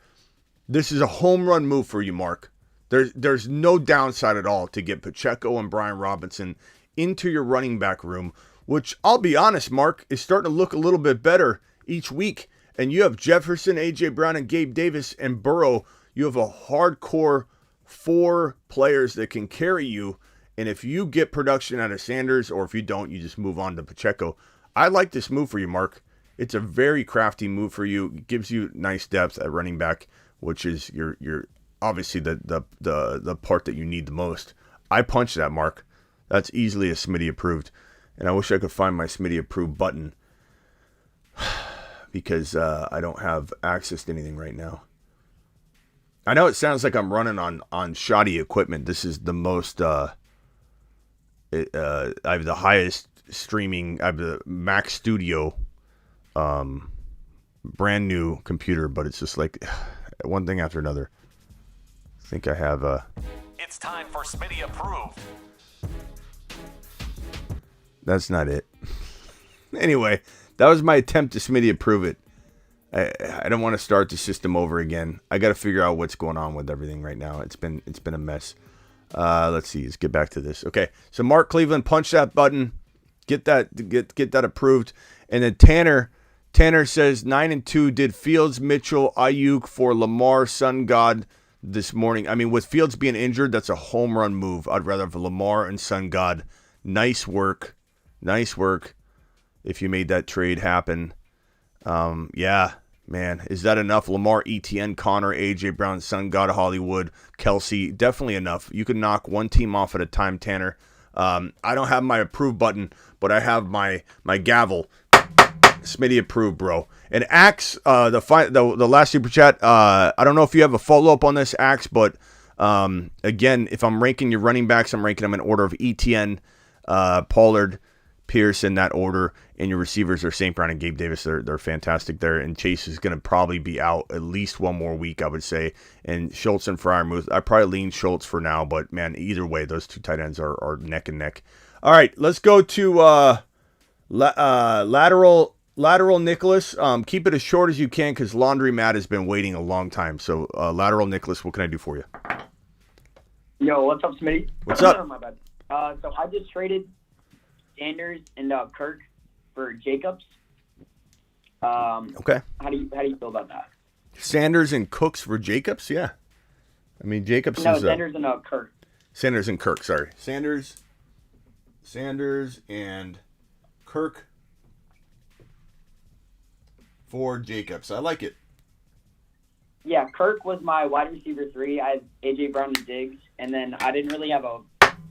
S1: This is a home run move for you, Mark. There's no downside at all to get Pacheco and Brian Robinson into your running back room, which I'll be honest, Mark, is starting to look a little bit better each week. And you have Jefferson, A.J. Brown, and Gabe Davis, and Burrow. You have a hardcore 4 players that can carry you. And if you get production out of Sanders, or if you don't, you just move on to Pacheco. I like this move for you, Mark. It's a very crafty move for you. It gives you nice depth at running back, which is your obviously the part that you need the most. I punched that, Mark. That's easily a Smitty approved. And I wish I could find my Smitty approved button, because I don't have access to anything right now. I know it sounds like I'm running on shoddy equipment. This is the most, I have the highest streaming, I have the Mac Studio, brand new computer, but it's just like one thing after another. I think I have
S10: It's time for Smitty Approved.
S1: That's not it. Anyway, that was my attempt to Smitty approve it. I don't want to start the system over again. I got to figure out what's going on with everything right now. It's been a mess. Let's see. Let's get back to this. Okay, so Mark Cleveland, punch that button, get that approved, and then Tanner says 9-2. Did Fields, Mitchell, Ayuk for Lamar, Sun God this morning? I mean, with Fields being injured, that's a home run move. I'd rather have Lamar and Sun God. Nice work. If you made that trade happen. Yeah, man. Is that enough? Lamar, Etienne, Connor, A.J. Brown, Sun God, Hollywood, Kelsey. Definitely enough. You can knock one team off at a time, Tanner. I don't have my approve button, but I have my gavel. Smitty approved, bro. And Axe, the last super chat, I don't know if you have a follow-up on this, Axe, but again, if I'm ranking your running backs, I'm ranking them in order of Etienne, Pollard, Pierce in that order, and your receivers are St. Brown and Gabe Davis. They're fantastic there, and Chase is going to probably be out at least one more week, I would say. And Schultz and Freiermuth, I probably lean Schultz for now, but man, either way, those two tight ends are neck and neck. All right, let's go to lateral Nicholas. Keep it as short as you can because Laundry Matt has been waiting a long time. So lateral Nicholas, what can I do for you?
S11: Yo, what's up, Smitty?
S1: What's up?
S11: My bad. So I just traded Sanders and Kirk for Jacobs.
S1: Okay.
S11: How do you feel about that?
S1: Sanders and Cooks for Jacobs? Yeah. I mean, Jacobs
S11: No,
S1: is...
S11: Sanders and Kirk.
S1: Sanders and Kirk, sorry. Sanders and Kirk for Jacobs. I like it.
S11: Yeah, Kirk was my wide receiver 3. I had A.J. Brown and Diggs. And then I didn't really have a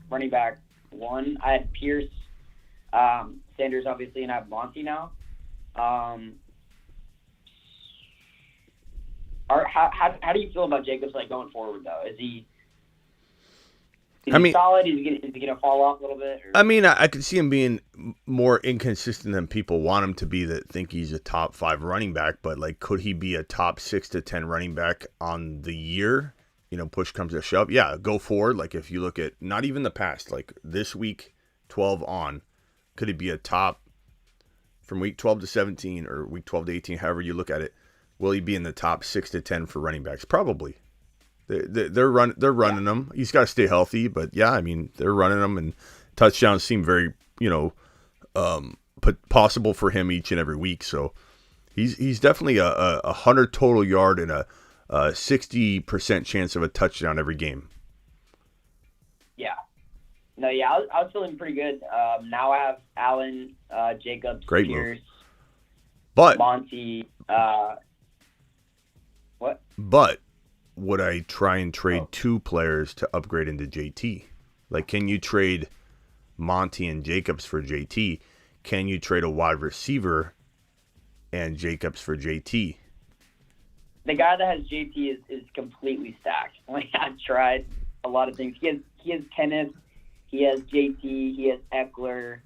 S11: running back 1. I had Pierce, Sanders, obviously, and I have Monty now. How do you feel about Jacobs going forward though? Is he solid? Is he gonna fall off a little bit? Or?
S1: I mean, I could see him being more inconsistent than people want him to be that think he's a top 5 running back. But could he be a top 6 to 10 running back on the year push comes to shove, yeah, go forward. Like if you look at not even the past, like this week 12 on, could it be a top from week 12 to 17 or week 12 to 18, however you look at it? Will he be in the top 6 to 10 for running backs? Probably. They're running them. He's got to stay healthy, but yeah, I mean, they're running them, and touchdowns seem very, possible for him each and every week. So he's definitely a 100 total yard and a 60% chance of a touchdown every game.
S11: Yeah. No, yeah, I was feeling pretty good. Now I have Allen, Jacobs,
S1: Great
S11: Pierce,
S1: move. But
S11: Monty. What?
S1: But would I try and trade 2 players to upgrade into JT? Like, can you trade Monty and Jacobs for JT? Can you trade a wide receiver and Jacobs for JT?
S11: The guy that has JT is completely stacked. Like, I've tried a lot of things. He has Kenneth. He has JT. He has Eckler.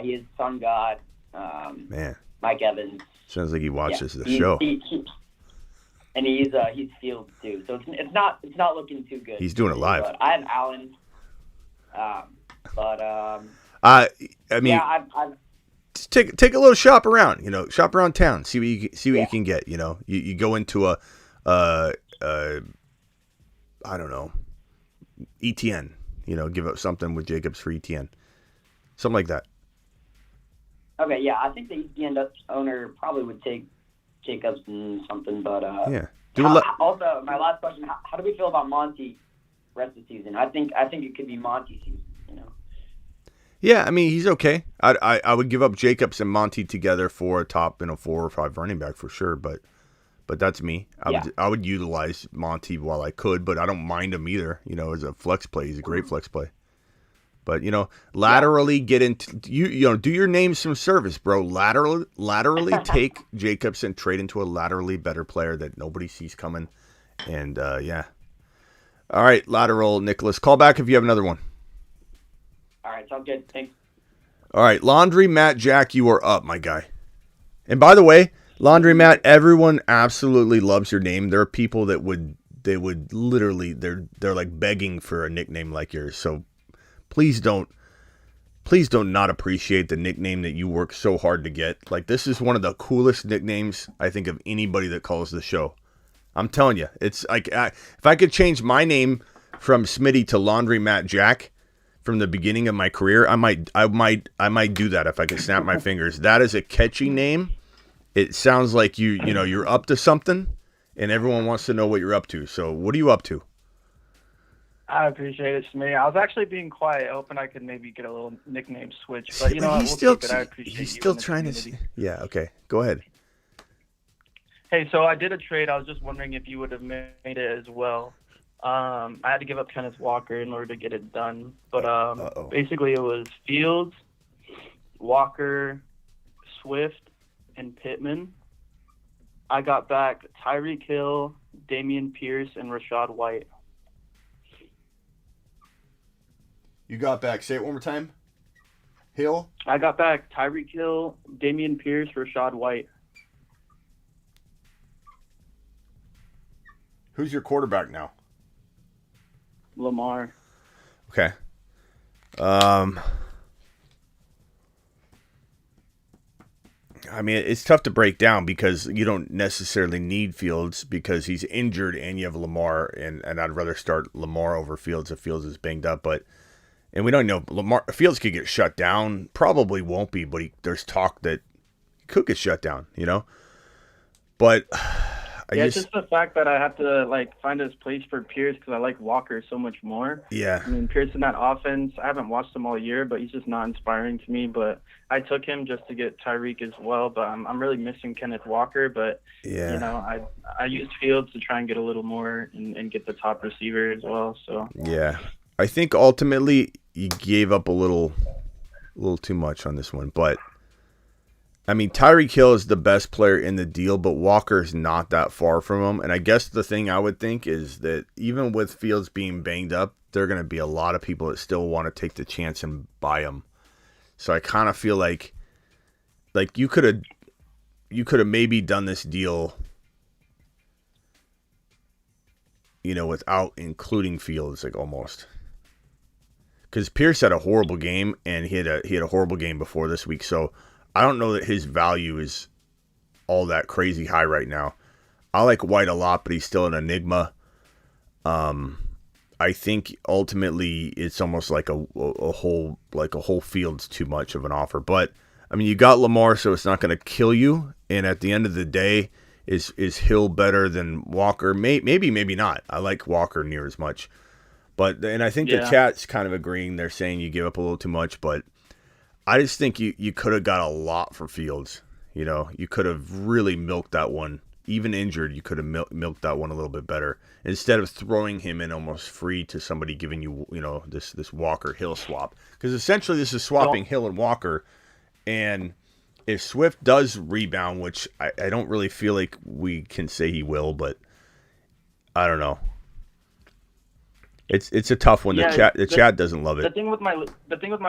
S11: He has Sun God.
S1: Man,
S11: Mike Evans.
S1: Sounds like he watches the show.
S11: And he's Fields too. So it's not looking too good.
S1: He's doing it live.
S11: But I have Allen.
S1: I mean,
S11: yeah, I've
S1: take a little shop around. Shop around town. See what you can get. You go into a I don't know, ETN. Give up something with Jacobs for ETN, something like that.
S11: Okay, yeah, I think the ETN owner probably would take Jacobs and something, but
S1: yeah.
S11: Also, my last question: how do we feel about Monty rest of the season? I think it could be Monty season.
S1: Yeah, I mean, he's okay. I would give up Jacobs and Monty together for a top 4 or 5 running back for sure, but that's me. I would utilize Monty while I could, but I don't mind him either. As a flex play, he's a great flex play. But laterally get into do your name some service, bro. Laterally take Jacobs and trade into a laterally better player that nobody sees coming. And yeah. All right, lateral Nicholas. Call back if you have another one.
S11: All right, sounds good. Thanks.
S1: All right, Laundry Matt Jack, you are up, my guy. And by the way, Laundry Matt, everyone absolutely loves your name. There are people that would literally they're like begging for a nickname like yours. So please don't not appreciate the nickname that you work so hard to get. Like, this is one of the coolest nicknames I think of anybody that calls the show. I'm telling you, it's like if I could change my name from Smitty to Laundry Matt Jack from the beginning of my career, I might do that if I could snap my fingers. That is a catchy name. It sounds like you're up to something, and everyone wants to know what you're up to. So, what are you up to?
S8: I appreciate it, Smitty. I was actually being quiet, hoping I could maybe get a little nickname switch. But you know what?
S1: He's still trying to. Yeah. Okay. Go ahead.
S8: Hey, so I did a trade. I was just wondering if you would have made it as well. I had to give up Kenneth Walker in order to get it done. But basically it was Fields, Walker, Swift, and Pittman. I got back Tyreek Hill, Dameon Pierce, and Rachaad White.
S1: You got back. Say it one more time. Hill?
S8: I got back Tyreek Hill, Dameon Pierce, Rachaad White.
S1: Who's your quarterback now?
S8: Lamar.
S1: Okay. I mean, it's tough to break down because you don't necessarily need Fields because he's injured and you have Lamar, and I'd rather start Lamar over Fields if Fields is banged up. And we don't know, Fields could get shut down. Probably won't be, but there's talk that he could get shut down, But
S8: it's just the fact that I have to find his place for Pierce because I like Walker so much more.
S1: Yeah.
S8: I mean, Pierce in that offense, I haven't watched him all year, but he's just not inspiring to me. But I took him just to get Tyreek as well. But I'm really missing Kenneth Walker. But
S1: yeah,
S8: I used Fields to try and get a little more and get the top receiver as well. So
S1: yeah, I think ultimately you gave up a little too much on this one, but. I mean, Tyreek Hill is the best player in the deal, but Walker's not that far from him. And I guess the thing I would think is that even with Fields being banged up, there are going to be a lot of people that still want to take the chance and buy him. So I kind of feel like you could have maybe done this deal, without including Fields, like almost. Because Pierce had a horrible game, and he had a horrible game before this week, so I don't know that his value is all that crazy high right now. I like White a lot, but he's still an enigma. I think ultimately it's almost like a whole Fields too much of an offer. But I mean, you got Lamar, so it's not going to kill you. And at the end of the day, is Hill better than Walker? Maybe not. I like Walker near as much. And I think the chat's kind of agreeing. They're saying you give up a little too much, but I just think you could have got a lot for Fields. You could have really milked that one. Even injured, you could have milked that one a little bit better instead of throwing him in almost free to somebody giving you, this Walker Hill swap. Because essentially this is swapping Hill and Walker. And if Swift does rebound, which I don't really feel like we can say he will, but I don't know. It's a tough one.
S8: Yeah,
S1: the chat doesn't love it.
S8: The thing with my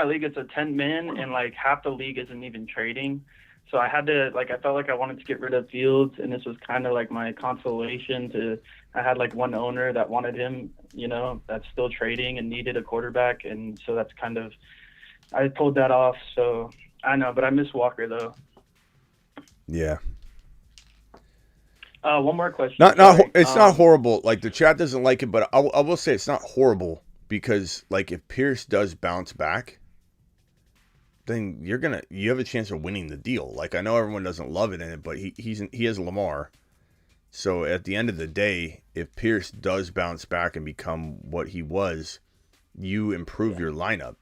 S8: league, it's a 10-man, and like half the league isn't even trading. So I had to I felt like I wanted to get rid of Fields, and this was kind of like my consolation. I had like one owner that wanted him, that's still trading and needed a quarterback, and so that's kind of I pulled that off. So I know, but I miss Walker though.
S1: Yeah.
S8: One more question.
S1: It's not horrible. Like the chat doesn't like it, but I will say it's not horrible because like if Pierce does bounce back, then you have a chance of winning the deal. Like I know everyone doesn't love it in it, but he has Lamar. So at the end of the day, if Pierce does bounce back and become what he was, you improve your lineup.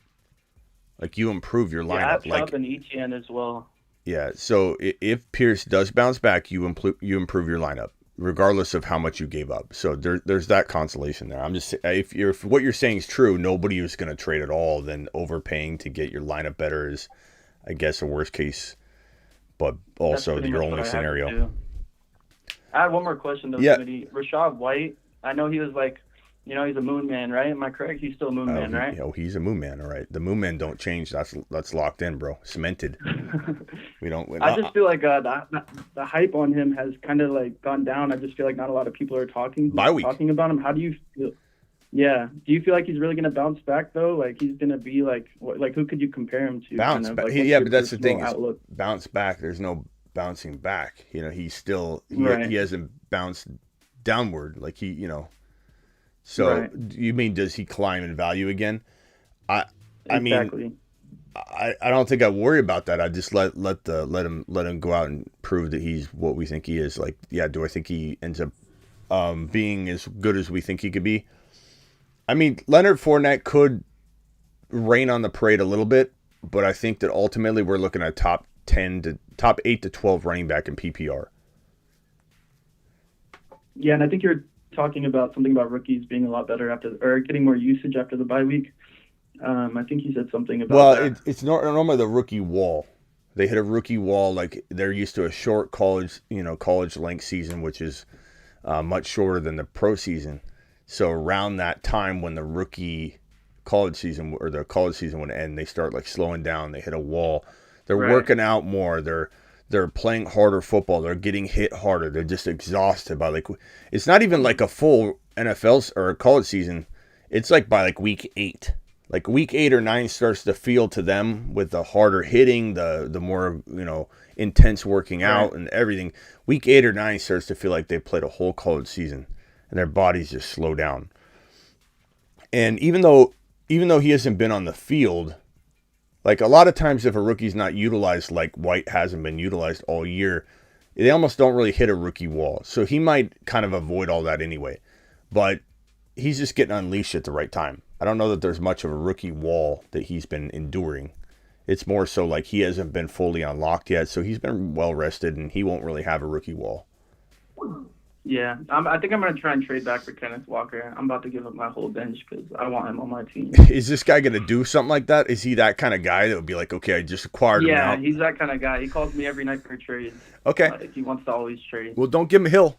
S1: Like you improve your lineup.
S8: Yeah, I have Chubb and Etienne as well.
S1: Yeah, so if Pierce does bounce back, you improve your lineup, regardless of how much you gave up. So there's that consolation there. I'm just if what you're saying is true, nobody is going to trade at all. Then overpaying to get your lineup better is, I guess, a worst case, but also your only scenario.
S8: I had one more question though, Smitty. Rachaad White, I know he was like, he's a moon man, right? Am I correct? He's still a moon man, right?
S1: He's a moon man, all right. The moon men don't change. That's locked in, bro. Cemented.
S8: I just feel like the hype on him has kind of like gone down. I just feel like not a lot of people are talking about him. How do you feel? Yeah. Do you feel like he's really going to bounce back though? Like he's going to be like who could you compare him to?
S1: Bounce back. But that's the thing. Bounce back. There's no bouncing back. He's still he hasn't bounced downward like So
S8: right.
S1: You mean does he climb in value again? I
S8: exactly.
S1: mean I don't think I worry about that. I just let him go out and prove that he's what we think he is. Like, do I think he ends up being as good as we think he could be? I mean, Leonard Fournette could rain on the parade a little bit, but I think that ultimately we're looking at top 8 to 12 running back in PPR.
S8: Yeah, and I think you're talking about something about rookies being a lot better or getting more usage after the bye week. I think he said something about that.
S1: It's normally the rookie wall. They hit a rookie wall, like they're used to a short college length season, which is much shorter than the pro season. So around that time when the rookie college season or the college season would end, they start like slowing down. They hit a wall. They're working out more. They're playing harder football. They're getting hit harder. They're just exhausted by it's not even like a full NFL or a college season. It's like by like week 8. Like week 8 or 9 starts to feel to them with the harder hitting, the more, intense working out and everything. Week 8 or 9 starts to feel like they've played a whole college season and their bodies just slow down. And even though he hasn't been on the field, like a lot of times if a rookie's not utilized like White hasn't been utilized all year, they almost don't really hit a rookie wall. So he might kind of avoid all that anyway. But he's just getting unleashed at the right time. I don't know that there's much of a rookie wall that he's been enduring. It's more so like he hasn't been fully unlocked yet, so he's been well rested and he won't really have a rookie wall.
S8: Yeah, I think I'm going to try and trade back for Kenneth Walker. I'm about to give up my whole bench because I want him on my team.
S1: Is this guy going to do something like that? Is he that kind of guy that would be like, okay, I just acquired him now?
S8: Yeah, he's that kind of guy. He calls me every night for a trade.
S1: Okay.
S8: He wants to always trade.
S1: Well, don't give him Hill.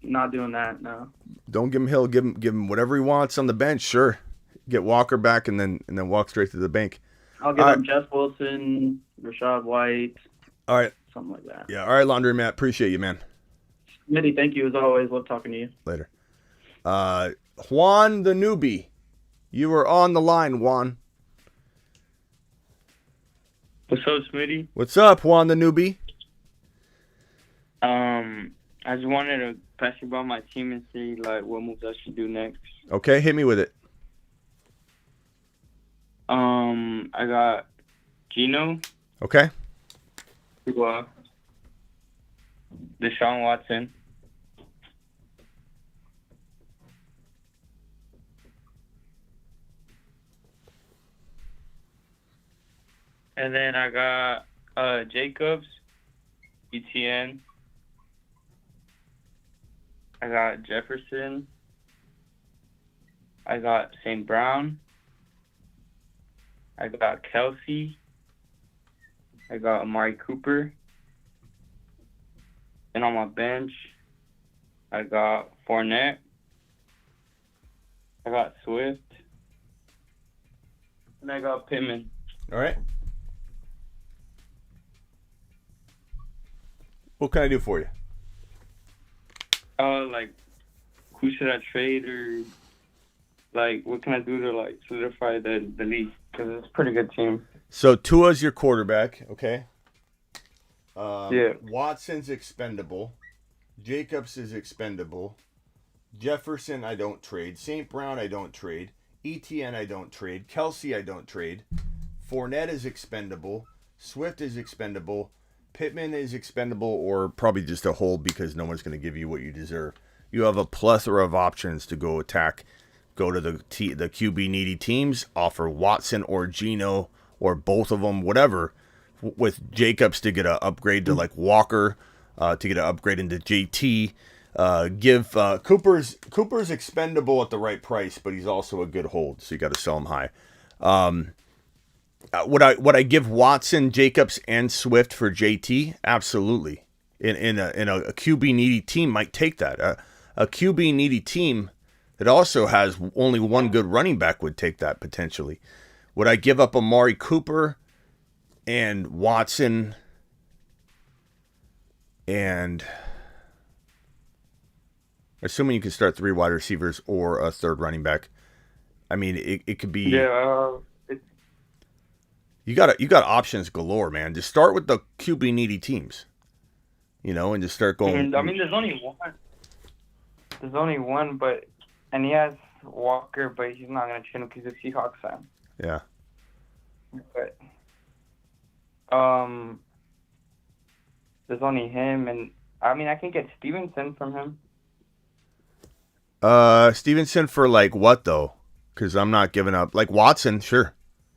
S8: Not doing that, no.
S1: Don't give him Hill. Give him whatever he wants on the bench. Sure, get Walker back and then walk straight to the bank.
S8: I'll give him Jeff Wilson, Rachaad White.
S1: All right,
S8: something like that.
S1: Yeah. All right, Laundry Matt. Appreciate you, man.
S8: Smitty, thank you as always. Love talking to you.
S1: Later. Juan the newbie. You were on the line, Juan.
S12: What's up, Smitty?
S1: What's up, Juan the newbie?
S12: I just wanted to pass you about my team and see like what moves I should do next.
S1: Okay, hit me with it.
S12: I got Gino.
S1: Okay.
S12: Deshaun Watson. And then I got Jacobs, ETN. I got Jefferson. I got St. Brown. I got Kelsey. I got Amari Cooper. And on my bench, I got Fournette. I got Swift. And I got Pittman.
S1: All right. What can I do for you?
S12: Like, who should I trade, or like, what can I do to like solidify the league? Because it's a pretty good team.
S1: So Tua's your quarterback, okay?
S12: Yeah.
S1: Watson's expendable. Jacobs is expendable. Jefferson, I don't trade. St. Brown, I don't trade. ETN, I don't trade. Kelsey, I don't trade. Fournette is expendable. Swift is expendable. Pittman is expendable, or probably just a hold because no one's going to give you what you deserve. You have a plethora of options to go attack. Go to the QB needy teams, offer Watson or Geno or both of them, whatever, with Jacobs to get an upgrade to like Walker, to get an upgrade into JT. Give Cooper's expendable at the right price, but he's also a good hold, so you got to sell him high. Would I give Watson, Jacobs, and Swift for JT? Absolutely. In a QB needy team might take that. A QB needy team that also has only one good running back would take that potentially. Would I give up Amari Cooper and Watson and assuming you can start 3 wide receivers or a third running back? I mean, it could be.
S12: Yeah.
S1: You got options galore, man. Just start with the QB needy teams, and just start going.
S12: And, I mean, there's only one. There's only one, and he has Walker, but he's not gonna trade him because he's a Seahawks fan.
S1: Yeah.
S12: But there's only him, and I mean, I can get Stevenson from him.
S1: Stevenson for like what though? Because I'm not giving up. Like Watson, sure.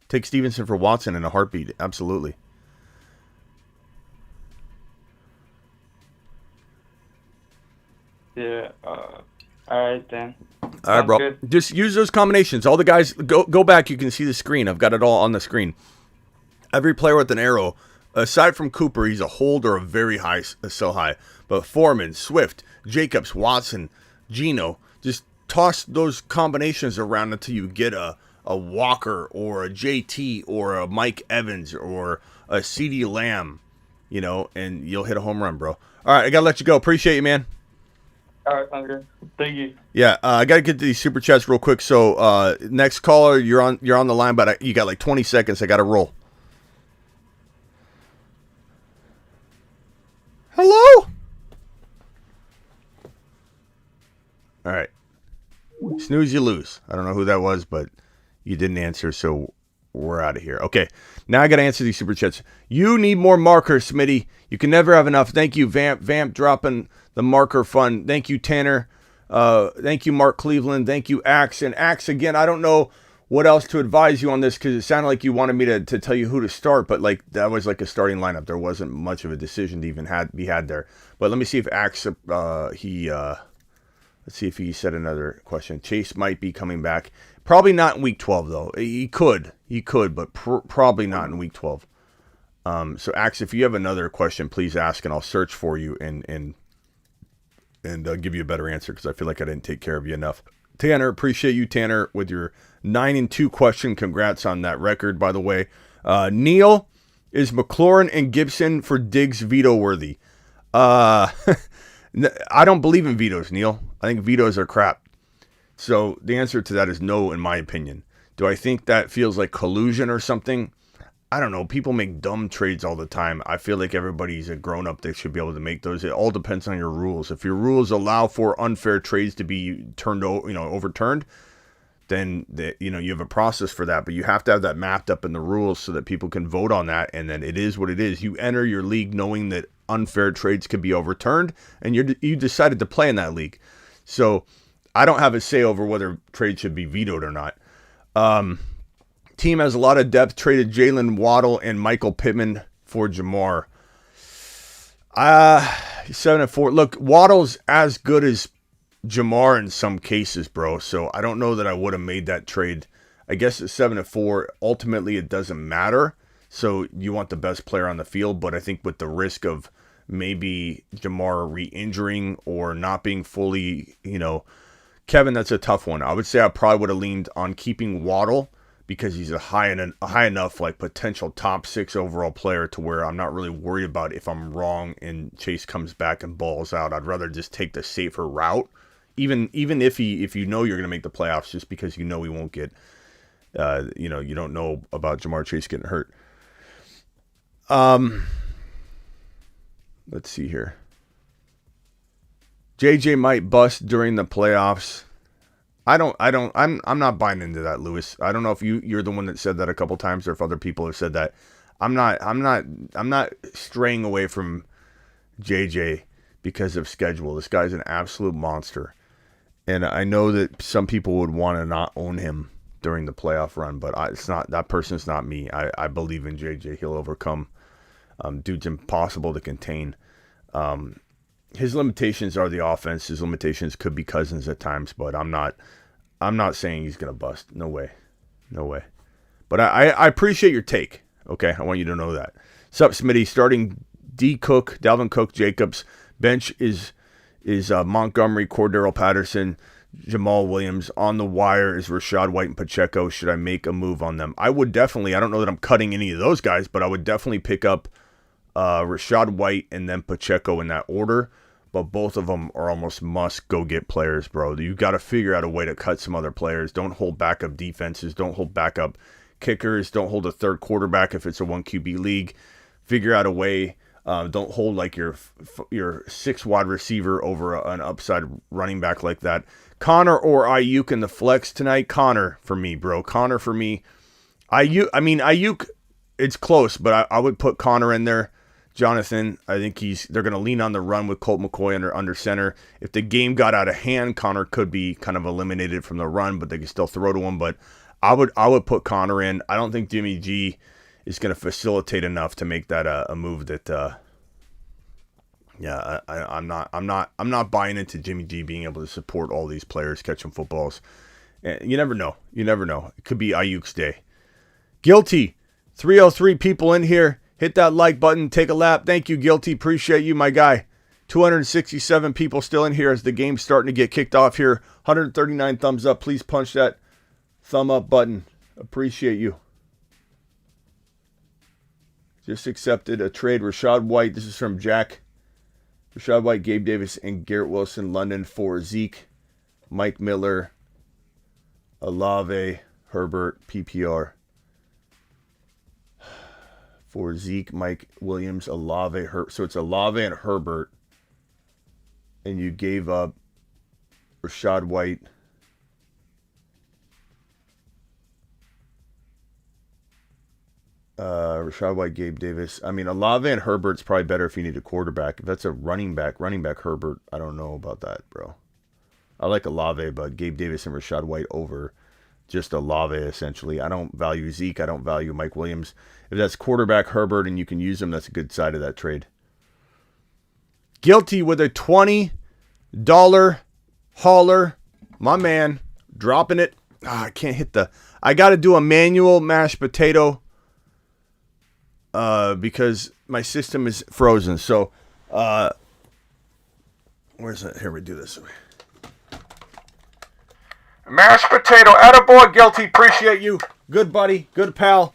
S1: Take Stevenson for Watson in a heartbeat. Absolutely.
S12: Yeah. All right, then.
S1: All right, bro. Good. Just use those combinations. All the guys, go back. You can see the screen. I've got it all on the screen. Every player with an arrow, aside from Cooper, he's a hold or a very high, sell high. But Foreman, Swift, Jacobs, Watson, Geno, just toss those combinations around until you get a Walker or a JT or a Mike Evans or a CeeDee Lamb, and you'll hit a home run, bro. All right, I got to let you go. Appreciate you, man.
S12: All right, sounds good. Thank you.
S1: Yeah, I got to get to these super chats real quick. So next caller, you're on the line, but you got like 20 seconds. I got to roll. Hello? All right. Snooze, you lose. I don't know who that was, but you didn't answer, so we're out of here. Okay, now I got to answer these super chats. You need more markers, Smitty. You can never have enough. Thank you, Vamp dropping the marker fund. Thank you, Tanner. Thank you, Mark Cleveland. Thank you, Axe. And Axe, again, I don't know what else to advise you on this because it sounded like you wanted me to tell you who to start, but like that was like a starting lineup. There wasn't much of a decision to even be had there. But let me see if Axe, let's see if he said another question. Chase might be coming back. Probably not in week 12, though. He could, but probably not in week 12. So, Axe, if you have another question, please ask, and I'll search for you and give you a better answer because I feel like I didn't take care of you enough. Tanner, appreciate you, Tanner, with your 9-2 question. Congrats on that record, by the way. Neil, is McLaurin and Gibson for Diggs veto worthy? I don't believe in vetoes, Neil. I think vetoes are crap. So the answer to that is no, in my opinion. Do I think that feels like collusion or something? I don't know. People make dumb trades all the time. I feel like everybody's a grown-up that should be able to make those. It all depends on your rules. If your rules allow for unfair trades to be overturned, then you have a process for that. But you have to have that mapped up in the rules so that people can vote on that, and then it is what it is. You enter your league knowing that unfair trades could be overturned, and you decided to play in that league. So I don't have a say over whether trades should be vetoed or not. Team has a lot of depth. Traded Jalen Waddle and Michael Pittman for Jamar. 7-4. Look, Waddle's as good as Jamar in some cases, bro. So I don't know that I would have made that trade. I guess at 7-4, ultimately it doesn't matter. So you want the best player on the field, but I think with the risk of maybe Jamar re-injuring or not being fully, Kevin, that's a tough one. I would say I probably would have leaned on keeping Waddle because he's a high enough like potential top 6 overall player to where I'm not really worried about if I'm wrong and Chase comes back and balls out. I'd rather just take the safer route, even if you're going to make the playoffs, just because he won't get, you don't know about Jamar Chase getting hurt. Let's see here. JJ might bust during the playoffs. I'm not buying into that, Lewis. I don't know if you're the one that said that a couple times or if other people have said that. I'm not straying away from JJ because of schedule. This guy's an absolute monster. And I know that some people would want to not own him during the playoff run, but that person's not me. I believe in JJ. He'll overcome. Dude's impossible to contain. His limitations are the offense. His limitations could be Cousins at times, but I'm not saying he's going to bust. No way. But I appreciate your take. Okay, I want you to know that. Sup, Smitty? Starting D. Cook, Dalvin Cook, Jacobs. Bench is Montgomery, Cordero Patterson, Jamal Williams. On the wire is Rachaad White and Pacheco. Should I make a move on them? I would definitely. I don't know that I'm cutting any of those guys, but I would definitely pick up Rachaad White and then Pacheco in that order. But both of them are almost must-go-get players, bro. You've got to figure out a way to cut some other players. Don't hold backup defenses. Don't hold backup kickers. Don't hold a third quarterback if it's a 1 QB league. Figure out a way. Don't hold like your 6 wide receiver over an upside running back like that. Connor or Ayuk in the flex tonight? Connor for me, bro. Connor for me. Ayuk, it's close, but I would put Connor in there. Jonathan, I think they're going to lean on the run with Colt McCoy under center. If the game got out of hand, Connor could be kind of eliminated from the run, but they can still throw to him. But I would put Connor in. I don't think Jimmy G is going to facilitate enough to make that a move that. I'm not buying into Jimmy G being able to support all these players catching footballs. You never know. It could be Ayuk's day. Guilty. 303 people in here. Hit that like button. Take a lap. Thank you, Guilty. Appreciate you, my guy. 267 people still in here as the game's starting to get kicked off here. 139 thumbs up. Please punch that thumb up button. Appreciate you. Just accepted a trade. Rachaad White. This is from Jack. Rachaad White, Gabe Davis, and Garrett Wilson. London for Zeke, Mike Miller, Olave, Herbert, PPR. For Zeke, Mike Williams, Olave, so it's Olave and Herbert. And you gave up Rachaad White. Rachaad White, Gabe Davis. I mean, Olave and Herbert's probably better if you need a quarterback. If that's a running back Herbert, I don't know about that, bro. I like Olave, but Gabe Davis and Rachaad White over just Olave, essentially. I don't value Zeke. I don't value Mike Williams. If that's quarterback Herbert and you can use him, that's a good side of that trade. Guilty with a $20 hauler. My man, dropping it. I can't hit I got to do a manual mashed potato because my system is frozen. So, where's that? Here, we do this. Mashed potato. Attaboy, Guilty. Appreciate you. Good buddy. Good pal.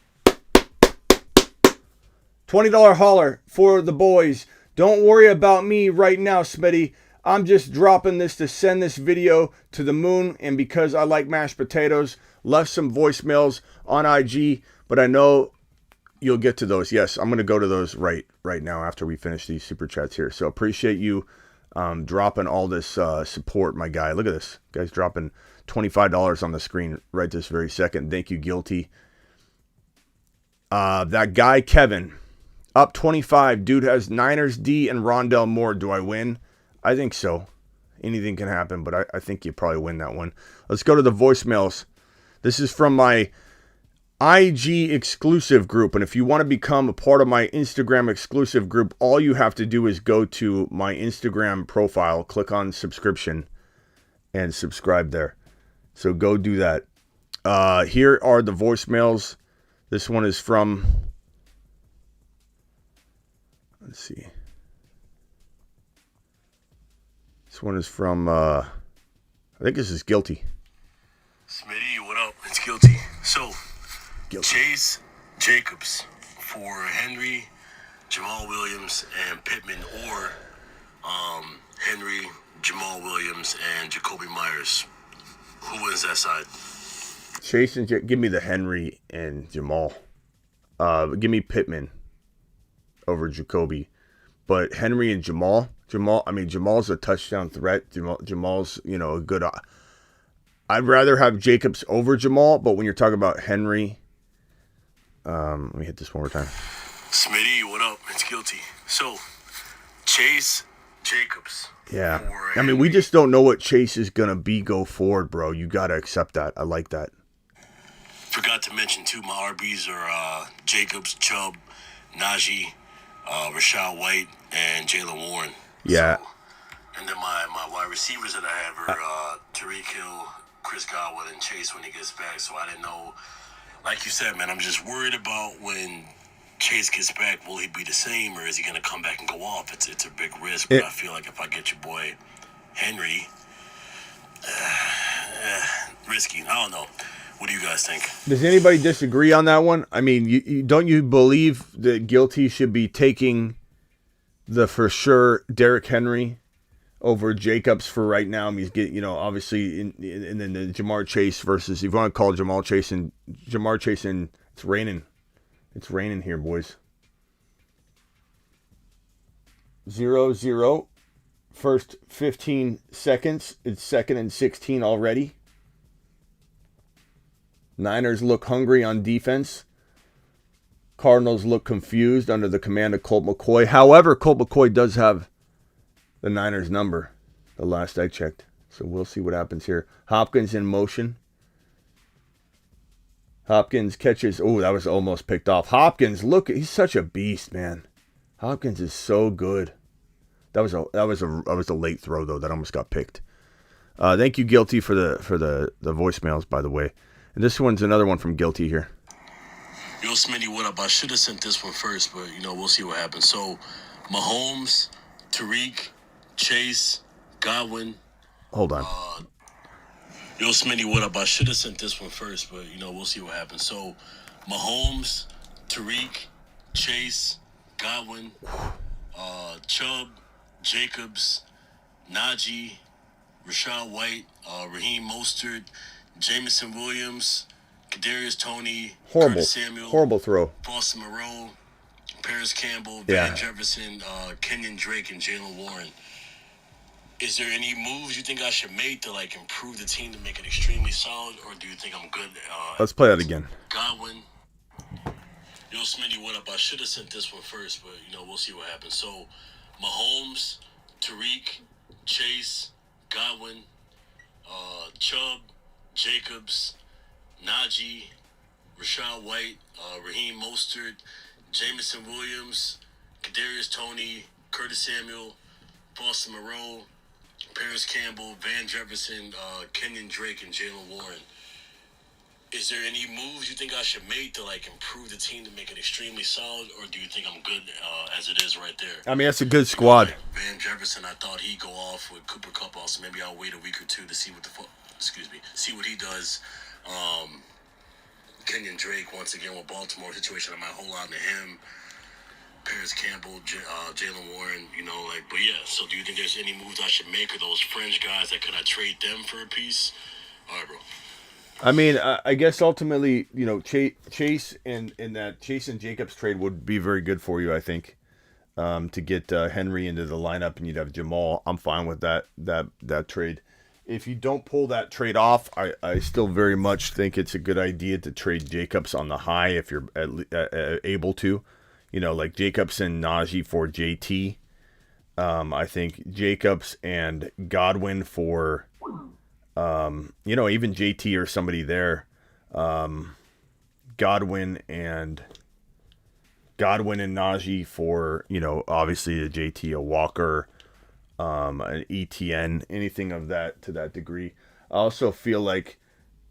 S1: $20 hauler for the boys. Don't worry about me right now, Smitty. I'm just dropping this to send this video to the moon, and because I like mashed potatoes, left some voicemails on IG, but I know you'll get to those. Yes, I'm going to go to those right now after we finish these super chats here. So appreciate you dropping all this support, my guy. Look at this. Guy's dropping $25 on the screen right this very second. Thank you, Guilty. That guy, Kevin, up 25. Dude has Niners D and Rondell Moore. Do I win? I think so. Anything can happen, but I think you probably win that one. Let's go to the voicemails. This is from my IG exclusive group, and if you want to become a part of my Instagram exclusive group, all you have to do is go to my Instagram profile, click on subscription, and subscribe there. So go do that. Here are the voicemails. This one is from, let's see. This one is from, I think this is Guilty.
S13: Smitty, what up? It's Guilty. So,
S1: Guilty.
S13: Chase Jacobs for Henry, Jamal Williams, and Pittman, or Henry, Jamal Williams, and Jacoby Myers. Who wins that side?
S1: Chase and give me the Henry and Jamal. Give me Pittman over Jacoby. But Henry and Jamal's a touchdown threat. Jamal's, a good. I'd rather have Jacobs over Jamal, but when you're talking about Henry, let me hit this one more time.
S13: Smitty, what up? It's Guilty. So, Chase Jacobs.
S1: Yeah. We just don't know what Chase is going to be go forward, bro. You got to accept that. I like that.
S13: Forgot to mention, too, my RBs are Jacobs, Chubb, Najee, Rashad White, and Jalen Warren.
S1: Yeah.
S13: So, and then my wide receivers that I have are Tariq Hill, Chris Godwin, and Chase when he gets back. So I didn't know. Like you said, man, I'm just worried about when Chase gets back, will he be the same, or is he going to come back and go off? It's a big risk, but I feel like if I get your boy Henry, risky. I don't know. What do you guys think?
S1: Does anybody disagree on that one? I mean, don't you believe that Guilty should be taking the for sure Derrick Henry over Jacobs for right now? I mean, he's getting, obviously, and then the Jamar Chase versus, if you want to call Jamar Chase, it's raining. It's raining here, boys. 0-0. First 15 seconds. It's 2nd and 16 already. Niners look hungry on defense. Cardinals look confused under the command of Colt McCoy. However, Colt McCoy does have the Niners number, the last I checked. So we'll see what happens here. Hopkins in motion. Hopkins catches. Oh, that was almost picked off. Hopkins, look, he's such a beast, man. Hopkins is so good. That was a late throw though. That almost got picked. Thank you, Guilty, for the voicemails, by the way. And this one's another one from Guilty here.
S13: Yo, Smitty, what up? I should have sent this one first, but, we'll see what happens. So, Mahomes, Tariq, Chase, Godwin.
S1: Hold on.
S13: Yo, Smitty, what up? I should have sent this one first, but, we'll see what happens. So, Mahomes, Tariq, Chase, Godwin, Chubb, Jacobs, Najee, Rashad White, Raheem Mostert, Jamison Williams, Kadarius Toney, Curtis Samuel,
S1: horrible throw.
S13: Boston Moreau, Paris Campbell, Van Jefferson, Kenyon Drake, and Jalen Warren. Is there any moves you think I should make to improve the team to make it extremely solid, or do you think I'm good?
S1: Let's play that again.
S13: Godwin. Yo, Smitty, what up? I should have sent this one first, but we'll see what happens. So, Mahomes, Tariq, Chase, Godwin, Chubb, Jacobs, Najee, Rashad White, Raheem Mostert, Jamison Williams, Kadarius Toney, Curtis Samuel, Boston Moreau, Paris Campbell, Van Jefferson, Kenyon Drake, and Jalen Warren. Is there any moves you think I should make to improve the team to make it extremely solid, or do you think I'm good as it is right there?
S1: I mean, that's a good squad.
S13: Van Jefferson, I thought he'd go off with Cooper Kupp also. Maybe I'll wait a week or two to see see what he does. Kenyon Drake, once again with Baltimore situation, I might hold on to him. Paris Campbell, Jalen Warren, but yeah. So do you think there's any moves I should make, or those fringe guys that could I trade them for a piece? All right, bro.
S1: I mean, I guess ultimately, Chase and that Chase and Jacobs trade would be very good for you, I think, to get Henry into the lineup, and you'd have Jamal. I'm fine with that trade. If you don't pull that trade off, I still very much think it's a good idea to trade Jacobs on the high if you're able to. Like Jacobs and Najee for JT. I think Jacobs and Godwin for, even JT or somebody there. Godwin and Najee for, obviously a JT, a Walker, an ETN, anything of that to that degree. I also feel like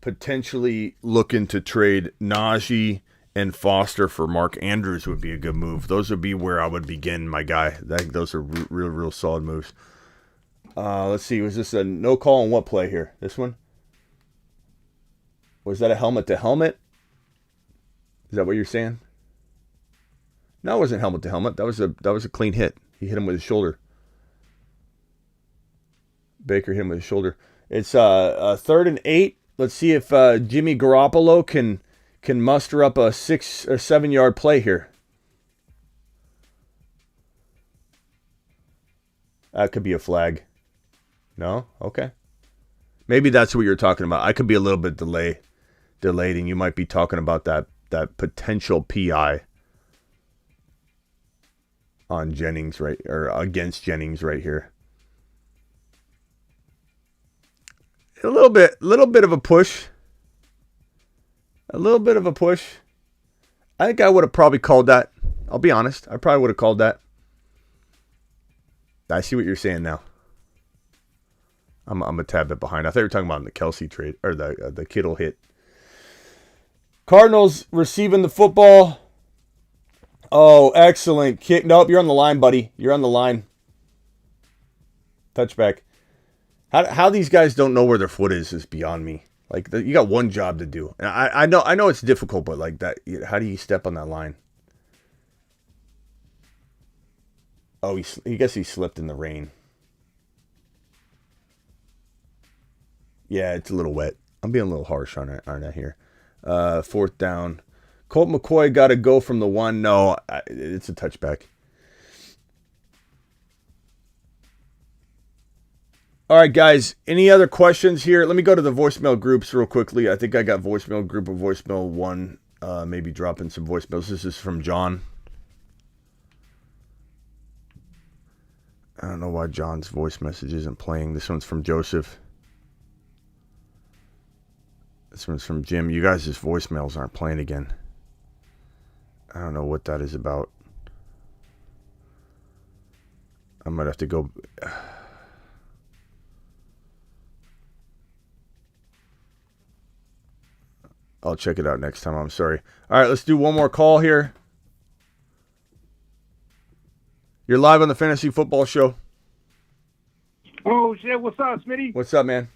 S1: potentially looking to trade Najee and Foster for Mark Andrews would be a good move. Those would be where I would begin, my guy. I think those are real solid moves. Let's see. Was this a no call on what play here? This one? Was that a helmet to helmet? Is that what you're saying? No, it wasn't helmet to helmet. That was a clean hit. He hit him with his shoulder. Baker hit him with his shoulder. It's 3rd and 8. Let's see if Jimmy Garoppolo can muster up a 6 or 7 yard play here. That could be a flag. No? Okay. Maybe that's what you're talking about. I could be a little bit delayed, and you might be talking about that potential PI on Jennings or against Jennings right here. A little bit of a push. A little bit of a push. I think I would have probably called that. I'll be honest. I probably would have called that. I see what you're saying now. I'm a tad bit behind. I thought you were talking about the Kelsey trade or the Kittle hit. Cardinals receiving the football. Oh, excellent kick. Nope, you're on the line, buddy. You're on the line. Touchback. How these guys don't know where their foot is beyond me. Like, you got one job to do. And I know it's difficult, but like that, how do you step on that line? Oh, he guess he slipped in the rain. Yeah, it's a little wet. I'm being a little harsh on it, aren't I here? 4th down. Colt McCoy got to go from the 1. No, it's a touchback. All right, guys. Any other questions here? Let me go to the voicemail groups real quickly. I think I got voicemail group of voicemail 1. Maybe dropping some voicemails. This is from John. I don't know why John's voice message isn't playing. This one's from Joseph. This one's from Jim. You guys' voicemails aren't playing again. I don't know what that is about. I might have to go. I'll check it out next time. I'm sorry. All right, let's do one more call here. You're live on the Fantasy Football Show.
S6: Oh, shit. What's up, Smitty?
S1: What's up, man?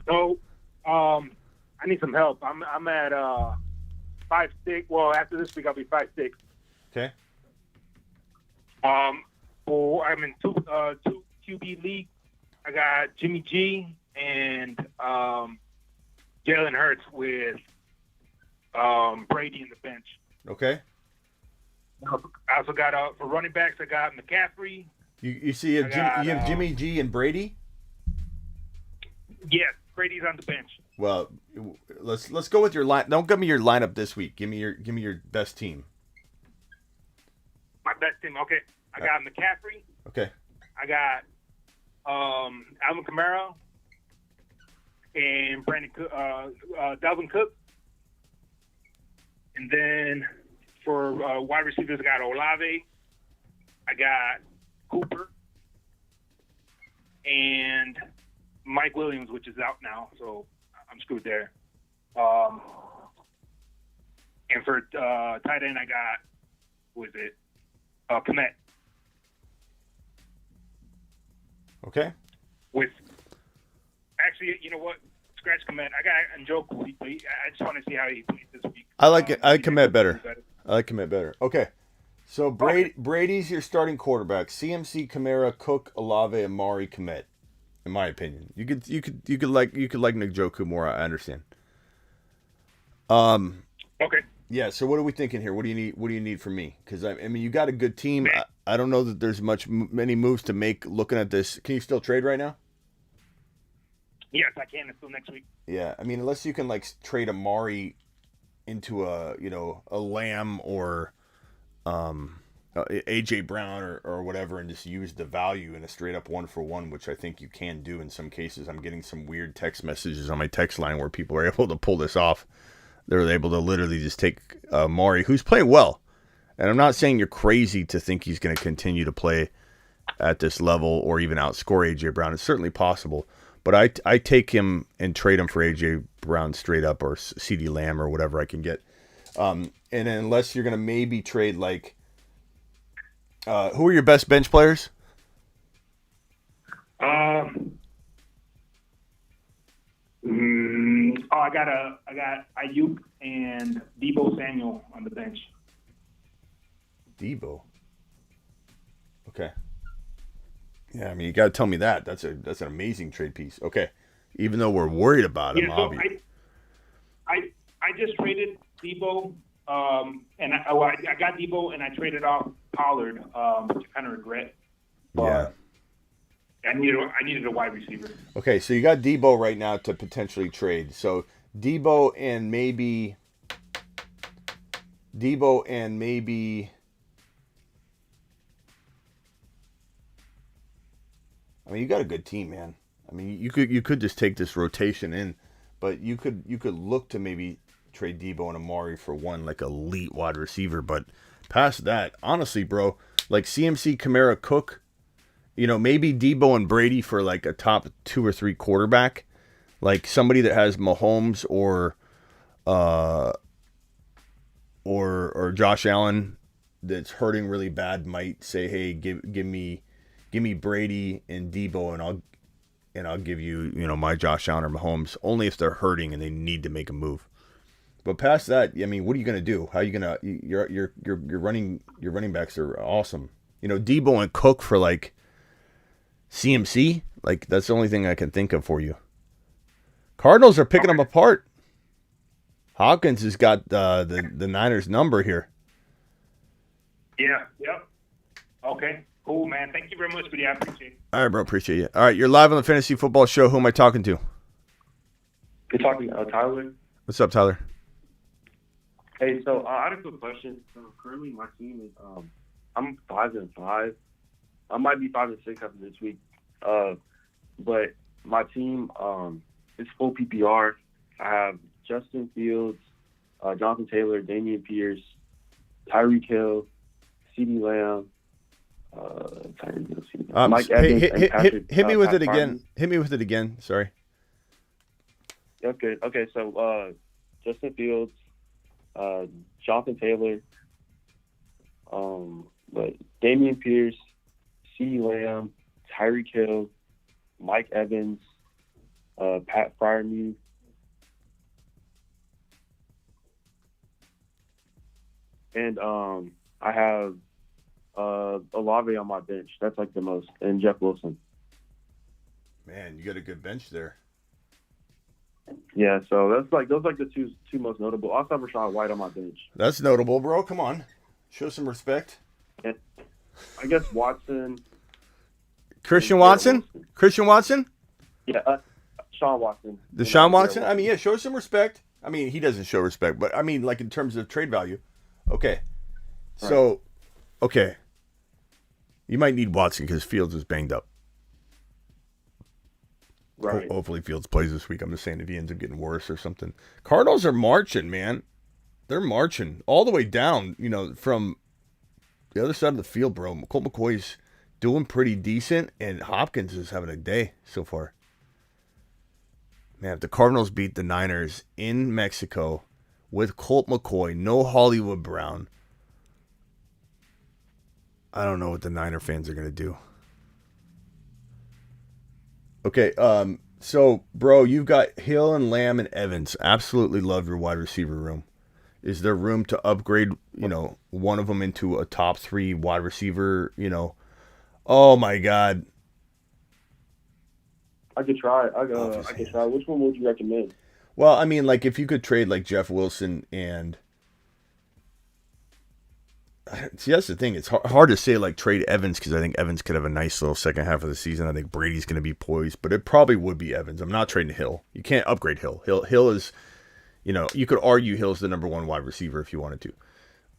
S6: So, I need some help. I'm at 5'6". Well, after this week, I'll be 5'6".
S1: Okay.
S6: I'm in two QB league. I got Jimmy G and Jalen Hurts with Brady in the bench.
S1: Okay.
S6: I also got for running backs. I got McCaffrey.
S1: You see, you have Jimmy G and Brady.
S6: Yes, Brady's on the bench.
S1: Well, let's go with your line. Don't give me your lineup this week. Give me your best team.
S6: My best team. Okay, I got McCaffrey.
S1: Okay.
S6: I got Alvin Kamara and Dalvin Cook. And then for wide receivers, I got Olave. I got Cooper and Mike Williams, which is out now, so I'm screwed there. And for tight end, I got, who is it? Komet.
S1: Okay.
S6: With, actually, you know what? Scratch Komet. I got Njoku, but I just want to see how he plays this week.
S1: I like it. I like Komet better. I like Komet better. Okay. So Brady's your starting quarterback. CMC, Kamara, Cook, Olave, Amari, Komet. In my opinion, you could like Njoku more. I understand.
S9: Okay.
S1: Yeah. So what are we thinking here? What do you need? What do you need from me? Because I mean, you got a good team. I don't know that there's many moves to make. Looking at this, can you still trade right now?
S6: Yes, I can until next week.
S1: Yeah. I mean, unless you can like trade Amari into a Lamb or AJ Brown or whatever, and just use the value in a straight up 1-for-1, which I think you can do in some cases. I'm getting some weird text messages on my text line where people are able to pull this off. They're able to literally just take Maury, who's playing well. And I'm not saying you're crazy to think he's going to continue to play at this level or even outscore AJ Brown. It's certainly possible. But I take him and trade him for AJ Brown straight up, or CD Lamb or whatever I can get. And unless you're going to maybe trade like, who are your best bench players?
S6: I got Ayuk and Deebo Samuel on the bench.
S1: Deebo. Okay. Yeah, I mean, you got to tell me that. That's an amazing trade piece. Okay. Even though we're worried about him,
S6: so obviously. I just traded Deebo, and I got Deebo, and I traded off Pollard, which I kind of regret.
S1: Yeah.
S6: I needed a wide receiver.
S1: Okay, so you got Deebo right now to potentially trade. So Deebo and maybe. I mean, you got a good team, man. I mean, you could just take this rotation in, but you could look to maybe trade Deebo and Amari for one like elite wide receiver. But past that, honestly, bro, like CMC, Kamara, Cook, maybe Deebo and Brady for like a top 2 or 3 quarterback, like somebody that has Mahomes or Josh Allen that's hurting really bad might say, hey, give me Brady and Deebo, and I'll give you, my Josh Allen or Mahomes, only if they're hurting and they need to make a move. But past that, I mean, what are you gonna do? How are you gonna your running backs are awesome. Deebo and Cook for like CMC, like that's the only thing I can think of for you. Cardinals are picking them apart. Hopkins has got the Niners number here.
S6: Yeah. Yep. Okay. Cool, man. Thank you very much, buddy. I appreciate it.
S1: All right, bro. Appreciate you. All right, you're live on the Fantasy Football Show. Who am I talking to?
S14: You're talking Tyler.
S1: What's up, Tyler?
S14: Hey, so I had a quick question. So currently, my team is I'm 5-5. I might be 5-6 after this week. But my team is full PPR. I have Justin Fields, Jonathan Taylor, Damian Pierce, Tyreek Hill, CeeDee Lamb. Mike Evans
S1: hit me with it again. Hit me with it again. Sorry.
S14: Okay. So Justin Fields, Jonathan Taylor, but Damian Pierce, CeeDee Lamb, Tyreek Hill, Mike Evans, Pat Freiermuth. And I have Olave on my bench. That's like the most. And Jeff Wilson.
S1: Man, you got a good bench there.
S14: Yeah, so those are like the two most notable. I also have Rachaad White on my bench.
S1: That's notable, bro. Come on. Show some respect.
S14: And I guess Watson.
S1: Christian Watson? Christian Watson?
S14: Yeah, Sean Watson.
S1: Deshaun Watson? I mean, yeah, show some respect. I mean, he doesn't show respect, but I mean, like in terms of trade value. Okay. So, okay. You might need Watson because Fields is banged up.
S14: Right.
S1: Hopefully Fields plays this week. I'm just saying if he ends up getting worse or something. Cardinals are marching, man. They're marching all the way down, from the other side of the field, bro. Colt McCoy's doing pretty decent, and Hopkins is having a day so far. Man, if the Cardinals beat the Niners in Mexico with Colt McCoy, no Hollywood Brown, I don't know what the Niner fans are going to do. Okay, so, bro, you've got Hill and Lamb and Evans. Absolutely love your wide receiver room. Is there room to upgrade, one of them into a top 3 wide receiver, Oh my God.
S14: I could try. I could try. Which one would you recommend?
S1: Well, I mean, like if you could trade like Jeff Wilson and see, that's the thing. It's hard to say like trade Evans because I think Evans could have a nice little second half of the season. I think Brady's going to be poised, but it probably would be Evans. I'm not trading Hill. You can't upgrade Hill. Hill is, you could argue Hill's the number 1 wide receiver if you wanted to.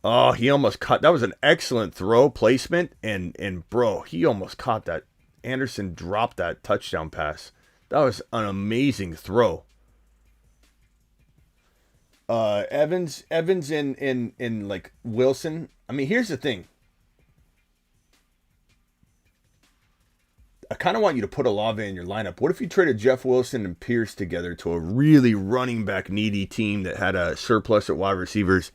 S1: Oh, he almost caught. That was an excellent throw placement, and bro, he almost caught that. Anderson dropped that touchdown pass. That was an amazing throw. Evans in like Wilson. I mean, here's the thing. I kind of want you to put Olave in your lineup. What if you traded Jeff Wilson and Pierce together to a really running back needy team that had a surplus at wide receivers,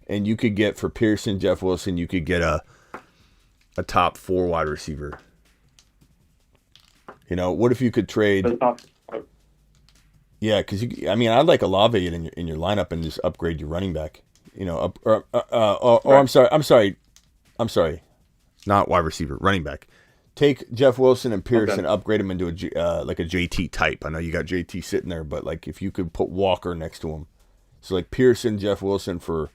S1: and you could get for Pierce and Jeff Wilson, you could get a top 4 wide receiver. What if you could trade? Yeah, because I'd like Olave in your lineup and just upgrade your running back. I'm sorry, not wide receiver, running back. Take Jeff Wilson and Pierce and upgrade him into a JT type. I know you got JT sitting there, but like if you could put Walker next to him, so like Pierce and Jeff Wilson for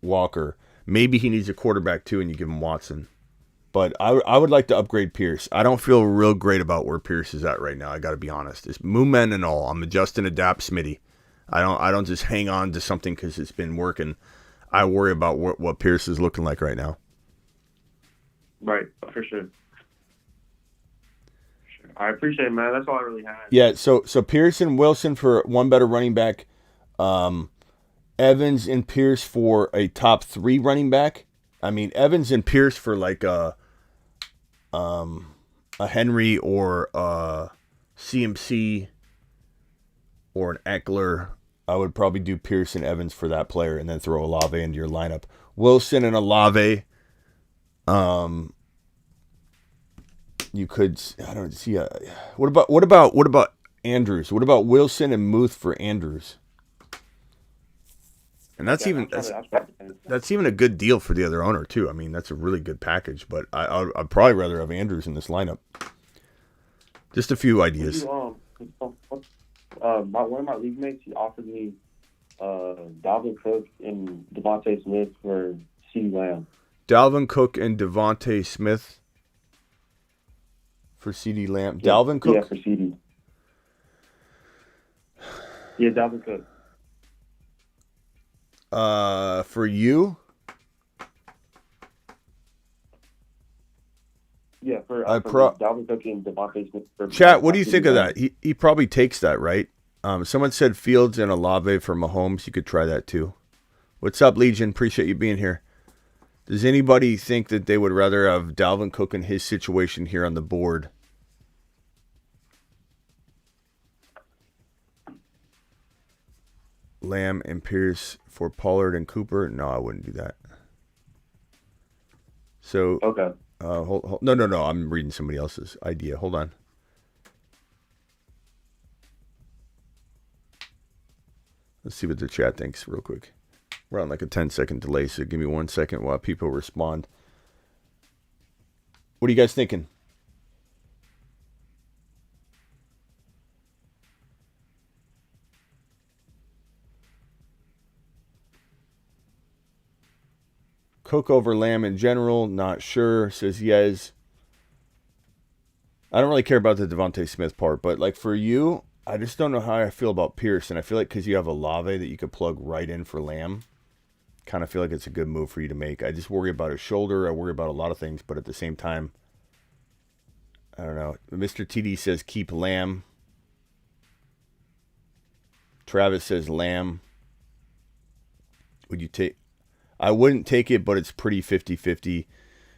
S1: Walker. Maybe he needs a quarterback too, and you give him Watson. But I would like to upgrade Pierce. I don't feel real great about where Pierce is at right now. I got to be honest. It's movement and all. I'm adjust and adapt, Smitty. I don't just hang on to something because it's been working. I worry about what Pierce is looking like right now.
S14: Right, for sure. I appreciate it, man. That's all I really had.
S1: Yeah. So Pierce and Wilson for one better running back. Evans and Pierce for a top 3 running back. I mean, Evans and Pierce for like a Henry or a CMC or an Eckler. I would probably do Pierce and Evans for that player and then throw Olave into your lineup. Wilson and Olave. You could, I don't see. What about Andrews? What about Wilson and Muth for Andrews? And that's even a good deal for the other owner too. I mean, that's a really good package. But I'd probably rather have Andrews in this lineup. Just a few ideas.
S14: One of my league mates, he offered me Dalvin Cook and Devontae Smith for CeeDee Lamb.
S1: Dalvin Cook and Devontae Smith for CeeDee Lamb. Yeah, Dalvin Cook?
S14: Yeah, for CeeDee. Yeah, Dalvin Cook.
S1: For you?
S14: Yeah, for Dalvin Cook and Devontae Smith.
S1: Chat, what do you think of that? He probably takes that, right? Someone said Fields and Olave for Mahomes. You could try that too. What's up, Legion? Appreciate you being here. Does anybody think that they would rather have Dalvin Cook in his situation here on the board? Lamb and Pierce for Pollard and Cooper? No, I wouldn't do that. So
S14: okay.
S1: Hold, no. I'm reading somebody else's idea. Hold on. Let's see what the chat thinks real quick. We're on like a 10-second delay, so give me 1 second while people respond. What are you guys thinking? Cook over Lamb in general, not sure, says yes. I don't really care about the Devontae Smith part, but like for you, I just don't know how I feel about Pierce, and I feel like because you have Olave that you could plug right in for Lamb, kind of feel like it's a good move for you to make. I just worry about his shoulder. I worry about a lot of things, but at the same time, I don't know. Mr. TD says keep Lamb. Travis says Lamb. Would you take? I wouldn't take it, but it's pretty 50-50.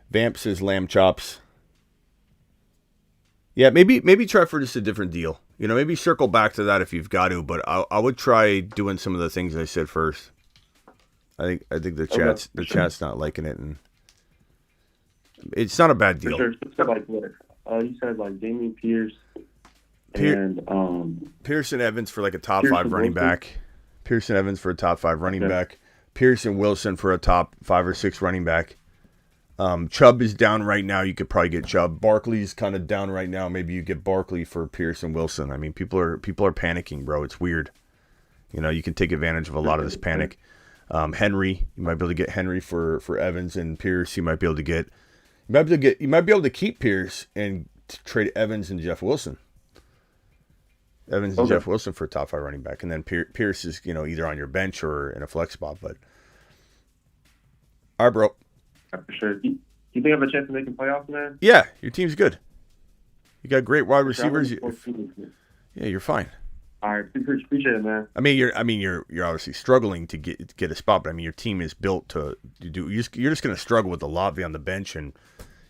S1: Vamp says lamb chops. Yeah, maybe try for just a different deal. You know, maybe circle back to that if you've got to, but I would try doing some of the things I said first. I think the chat's not liking it, and it's not a bad deal.
S14: For sure. Like what? You said like Damian Pierce and
S1: Pierce and Evans for like a top 5 running back. Pearson Evans for a top 5 running back. Pearson Wilson for a top 5 or 6 running back. Chubb is down right now. You could probably get Chubb. Barkley's kind of down right now. Maybe you get Barkley for Pearson Wilson. I mean, people are panicking, bro. It's weird. You can take advantage of a lot of this panic. Henry, you might be able to get Henry for Evans, and Pierce. You might be able to keep Pierce and trade Evans and Jeff Wilson. Evans and Jeff Wilson for a top 5 running back, and then Pierce is either on your bench or in a flex spot. But all right, bro.
S14: For sure. You think I have a chance of making playoffs, man?
S1: Yeah, your team's good. You got great wide receivers. Yeah, you're fine.
S14: All right, appreciate it, man.
S1: I mean, you're obviously struggling to get a spot, but I mean, your team is built to do. You're just going to struggle with the Lavi on the bench, and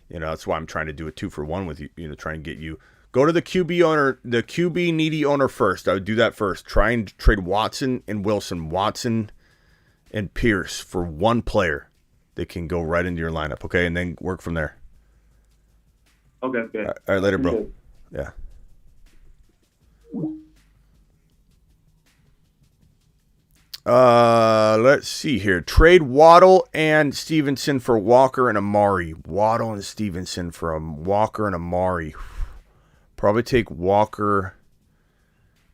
S1: that's why I'm trying to do a 2-for-1 with you. Try and get you. Go to the QB owner, the QB needy owner first. I would do that first. Try and trade Watson and Wilson, Watson and Pierce for one player that can go right into your lineup, okay? And then work from there.
S14: Okay, good.
S1: All right, later, bro. Yeah. Let's see here. Trade Waddle and Stevenson for Walker and Amari. Waddle and Stevenson for Walker and Amari. Probably take Walker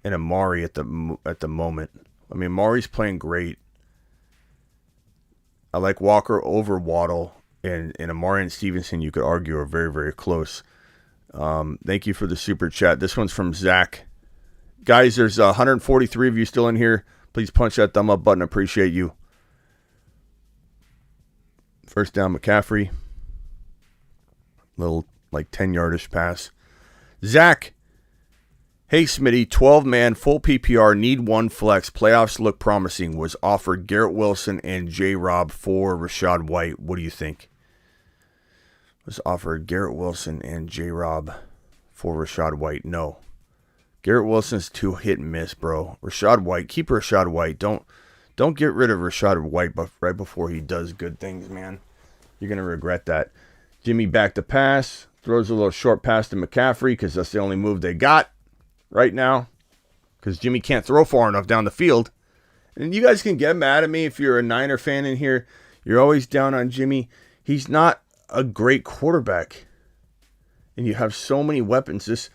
S1: and Amari at the moment. I mean, Amari's playing great. I like Walker over Waddle, and Amari and Stevenson, you could argue, are very, very close. Thank you for the super chat. This one's from Zach. Guys, there's 143 of you still in here. Please punch that thumb up button. Appreciate you. First down, McCaffrey. Little, 10-yardish pass. Zach. Hey, Smitty. 12-man, full PPR, need one flex. Playoffs look promising. Was offered Garrett Wilson and J-Rob for Rachaad White. What do you think? Was offered Garrett Wilson and J-Rob for Rachaad White. No. Garrett Wilson's too hit and miss, bro. Rachaad White. Keep Rachaad White. Don't get rid of Rachaad White right before he does good things, man. You're going to regret that. Jimmy back to pass. Throws a little short pass to McCaffrey because that's the only move they got right now. Because Jimmy can't throw far enough down the field. And you guys can get mad at me if you're a Niner fan in here. You're always down on Jimmy. He's not a great quarterback. And you have so many weapons.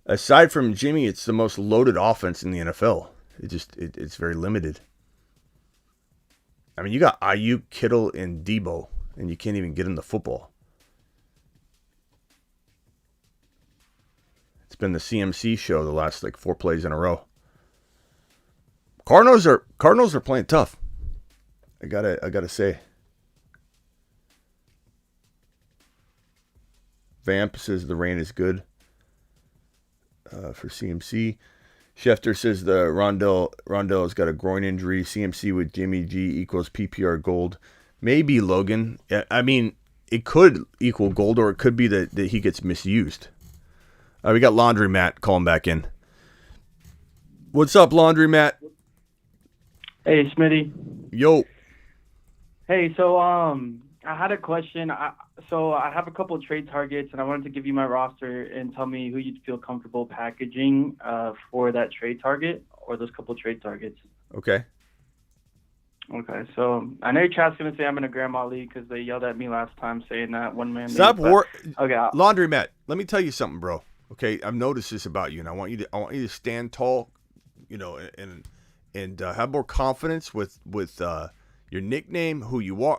S1: Aside from Jimmy, it's the most loaded offense in the NFL. It's very limited. I mean, you got Ayuk, Kittle, and Debo, and you can't even get him the football. It's been the CMC show the last 4 plays in a row. Cardinals are playing tough. I gotta say. Vamp says the rain is good. For CMC. Schefter says the Rondell's got a groin injury. CMC with Jimmy G equals PPR gold. Maybe Logan. I mean, it could equal gold, or it could be that he gets misused. We got Laundry Matt calling back in. What's up, Laundry Matt?
S8: Hey, Smitty.
S1: Yo.
S8: Hey, so I had a question. So I have a couple of trade targets, and I wanted to give you my roster and tell me who you'd feel comfortable packaging for that trade target or those couple of trade targets.
S1: Okay.
S8: Okay, so I know your chat's going to say I'm in a grandma league because they yelled at me last time saying that one-man
S1: Stop
S8: league. Okay.
S1: Laundry Matt, let me tell you something, bro. Okay, I've noticed this about you, and I want you to stand tall, and have more confidence with your nickname, who you are.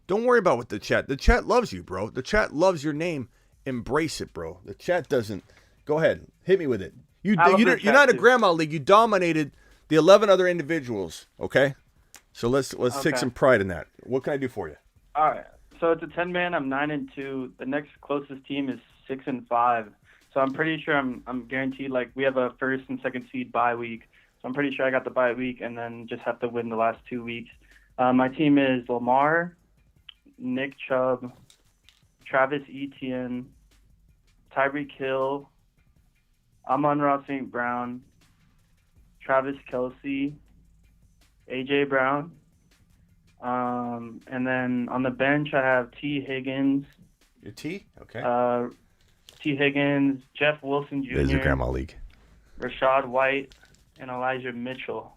S1: Don't worry about what the chat loves you, bro. The chat loves your name. Embrace it, bro. The chat doesn't. Go ahead, hit me with it. You're not a grandma league. You dominated the 11 other individuals. Okay, so let's take some pride in that. What can I do for you?
S8: All right. So it's a 10-man. I'm 9-2. The next closest team is 6-5. So I'm pretty sure I'm guaranteed. We have a first and second seed bye week. So I'm pretty sure I got the bye week and then just have to win the last 2 weeks. My team is Lamar, Nick Chubb, Travis Etienne, Tyreek Hill, Amon-Ra St. Brown, Travis Kelce, A.J. Brown. And then on the bench, I have T. Higgins.
S1: Your T? Okay.
S8: T. Higgins, Jeff Wilson Jr.
S1: There's your grandma league.
S8: Rachaad White, and Elijah Mitchell.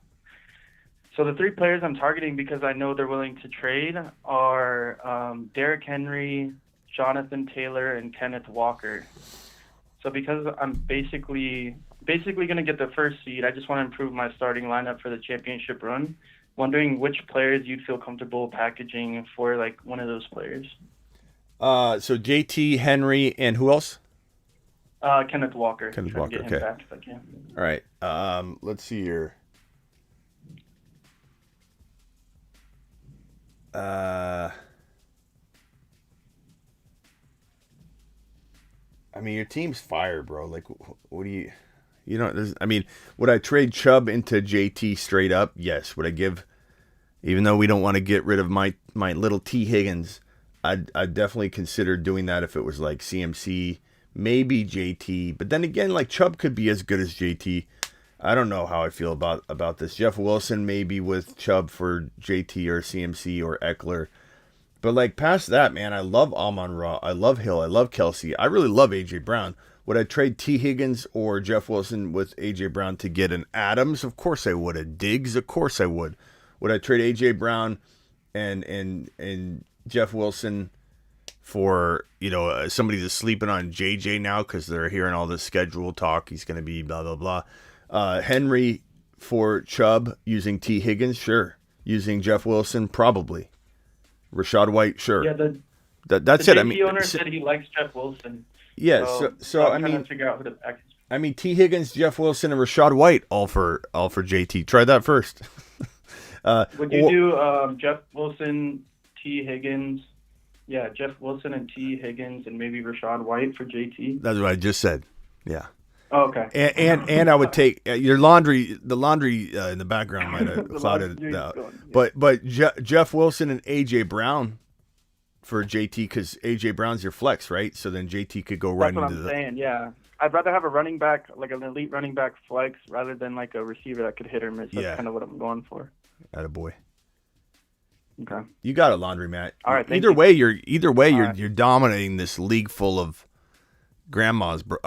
S8: So the three players I'm targeting because I know they're willing to trade are Derrick Henry, Jonathan Taylor, and Kenneth Walker. So because I'm basically going to get the first seed, I just want to improve my starting lineup for the championship run. Wondering which players you'd feel comfortable packaging for like one of those players.
S1: So JT, Henry, and who else?
S8: Kenneth Walker.
S1: Kenneth
S8: Trying
S1: Walker.
S8: to get him back if I can.
S1: All right. Let's see here. I mean, your team's fire, bro. Like, what do you know? I mean, would I trade Chubb into JT straight up? Yes. Would I give, even though we don't want to get rid of my little T Higgins, I'd definitely consider doing that if it was like CMC, maybe JT. But then again, like Chubb could be as good as JT. I don't know how I feel about this. Jeff Wilson maybe with Chubb for JT or CMC or Eckler. But like past that, man, I love Amon-Ra. I love Hill. I love Kelsey. I really love A.J. Brown. Would I trade T. Higgins or Jeff Wilson with A.J. Brown to get an Adams? Of course I would. A Diggs? Of course I would. Would I trade A.J. Brown and Jeff Wilson for, somebody that's sleeping on J.J. now because they're hearing all this schedule talk? He's going to be blah, blah, blah. Henry for Chubb using T. Higgins? Sure. Using Jeff Wilson? Probably. Rashad White? Sure.
S8: Yeah,
S1: that's
S8: it.
S1: I
S8: The
S1: mean,
S8: owner said he likes Jeff Wilson.
S1: Yeah, so
S8: I'm trying to figure out who to package.
S1: I mean, T. Higgins, Jeff Wilson, and Rashad White all for JT. Try that first.
S8: Would you do Jeff Wilson, T. Higgins? Yeah, Jeff Wilson and T. Higgins, and maybe Rashad White for JT.
S1: That's what I just said. Yeah.
S8: Oh, okay.
S1: And I would take your laundry. The laundry in the background might have clouded it out. But Jeff Wilson and AJ Brown for JT because AJ Brown's your flex, right? So then JT could go right into
S8: That's what I'm saying. Yeah, I'd rather have a running back, like an elite running back flex, rather than like a receiver that could hit or miss. That's kind of what I'm going for.
S1: Attaboy.
S8: Okay.
S1: You got a laundromat.
S8: All right.
S1: Either way, you're dominating this league full of grandmas, bro.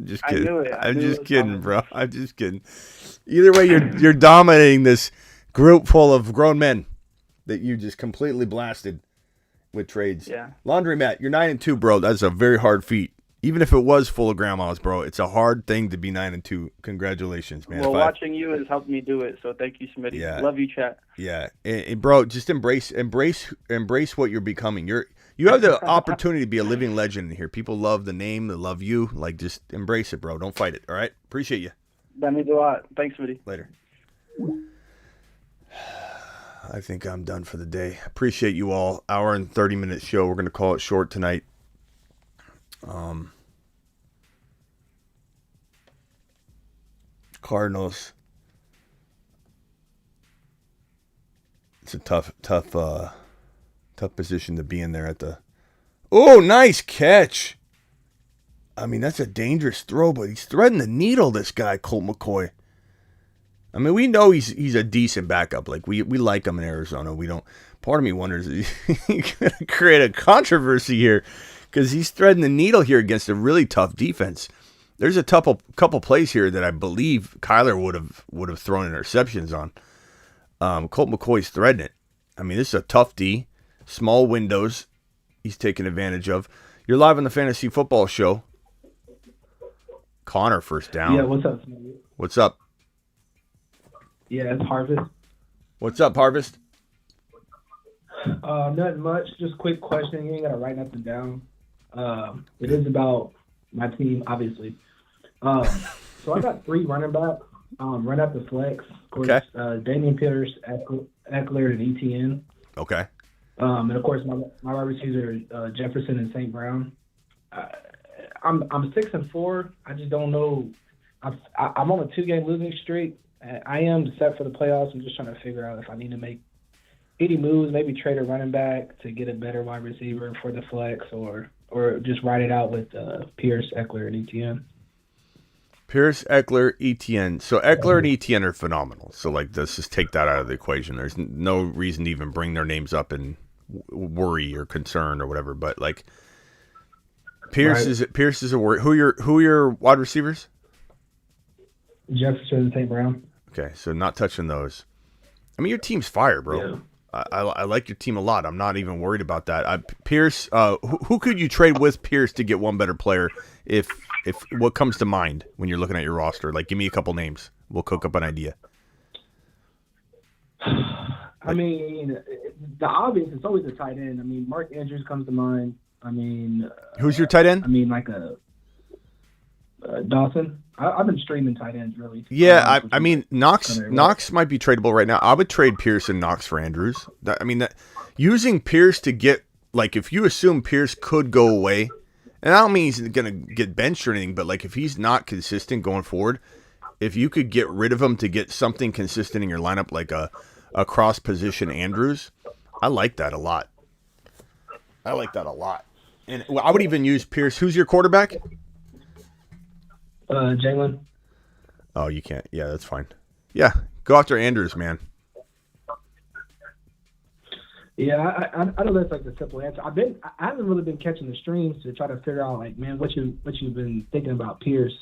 S1: Just kidding. I'm just kidding, bro. I'm just kidding. Either way, you're dominating this group full of grown men that you just completely blasted with trades.
S8: Yeah.
S1: Laundromat, you're 9-2, bro. That's a very hard feat. Even if it was full of grandmas, bro, it's a hard thing to be 9-2. Congratulations, man.
S8: Well, watching you has helped me do it, so thank you, Smitty.
S1: Yeah.
S8: Love you, chat.
S1: Yeah, and bro, just embrace what you're becoming. You have the opportunity to be a living legend in here. People love the name, they love you. Like, just embrace it, bro. Don't fight it. All right, appreciate you.
S8: That means a lot. Thanks, Smitty.
S1: Later. I think I'm done for the day. Appreciate you all. Hour and 30-minute show. We're gonna call it short tonight. Cardinals. It's a tough position to be in there at the. Oh, nice catch. I mean, that's a dangerous throw, but he's threading the needle, this guy, Colt McCoy. I mean, we know he's a decent backup. Like, we like him in Arizona. We don't. Part of me wonders if he's going to create a controversy here because he's threading the needle here against a really tough defense. There's a couple plays here that I believe Kyler would have thrown interceptions on. Colt McCoy's threading it. I mean, this is a tough D. Small windows he's taking advantage of. You're live on the Fantasy Football Show. Connor first down.
S15: Yeah, what's up, Smitty?
S1: What's up?
S15: Yeah, it's Harvest.
S1: What's up, Harvest?
S15: Nothing much. Just quick question. You ain't got to write nothing down. It is about my team, obviously. So I got 3 running backs. Right after flex. Of course,
S1: Okay.
S15: Damian Pierce, Eckler, and ETN.
S1: Okay.
S15: And of course, my wide receivers are Jefferson and St. Brown. I'm 6-4. I just don't know. I'm on a 2-game losing streak. I am set for the playoffs. I'm just trying to figure out if I need to make any moves, maybe trade a running back to get a better wide receiver for the flex, or just ride it out with Pierce, Eckler, and ETN.
S1: Pierce, Eckler, ETN. So Eckler and ETN are phenomenal. So like, let's just take that out of the equation. There's no reason to even bring their names up and worry or concern or whatever. But like, Pierce is a worry. Who are your wide receivers?
S15: Jefferson and St. Brown.
S1: Okay, so not touching those. I mean, your team's fire, bro.
S15: Yeah.
S1: I like your team a lot. I'm not even worried about that. Pierce, who could you trade with Pierce to get one better player? If what comes to mind when you're looking at your roster? Like, give me a couple names. We'll cook up an idea.
S15: I mean, the obvious is always a tight end. I mean, Mark Andrews comes to mind. I mean,
S1: who's your tight end?
S15: I mean, like Dawson. I've been streaming tight ends really.
S1: Yeah, I mean Knox might be tradable right now. I would trade Pierce and Knox for Andrews. Using Pierce to get, like, if you assume Pierce could go away, and I don't mean he's going to get benched or anything, but like if he's not consistent going forward, if you could get rid of him to get something consistent in your lineup, like a cross position Andrews, I like that a lot. And I would even use Pierce. Who's your quarterback?
S15: Jalen.
S1: Oh, you can't. Yeah, that's fine. Yeah, go after Andrews, man.
S15: Yeah, I know that's like the simple answer. I haven't really been catching the streams to try to figure out, like, man, what you've been thinking about Pierce,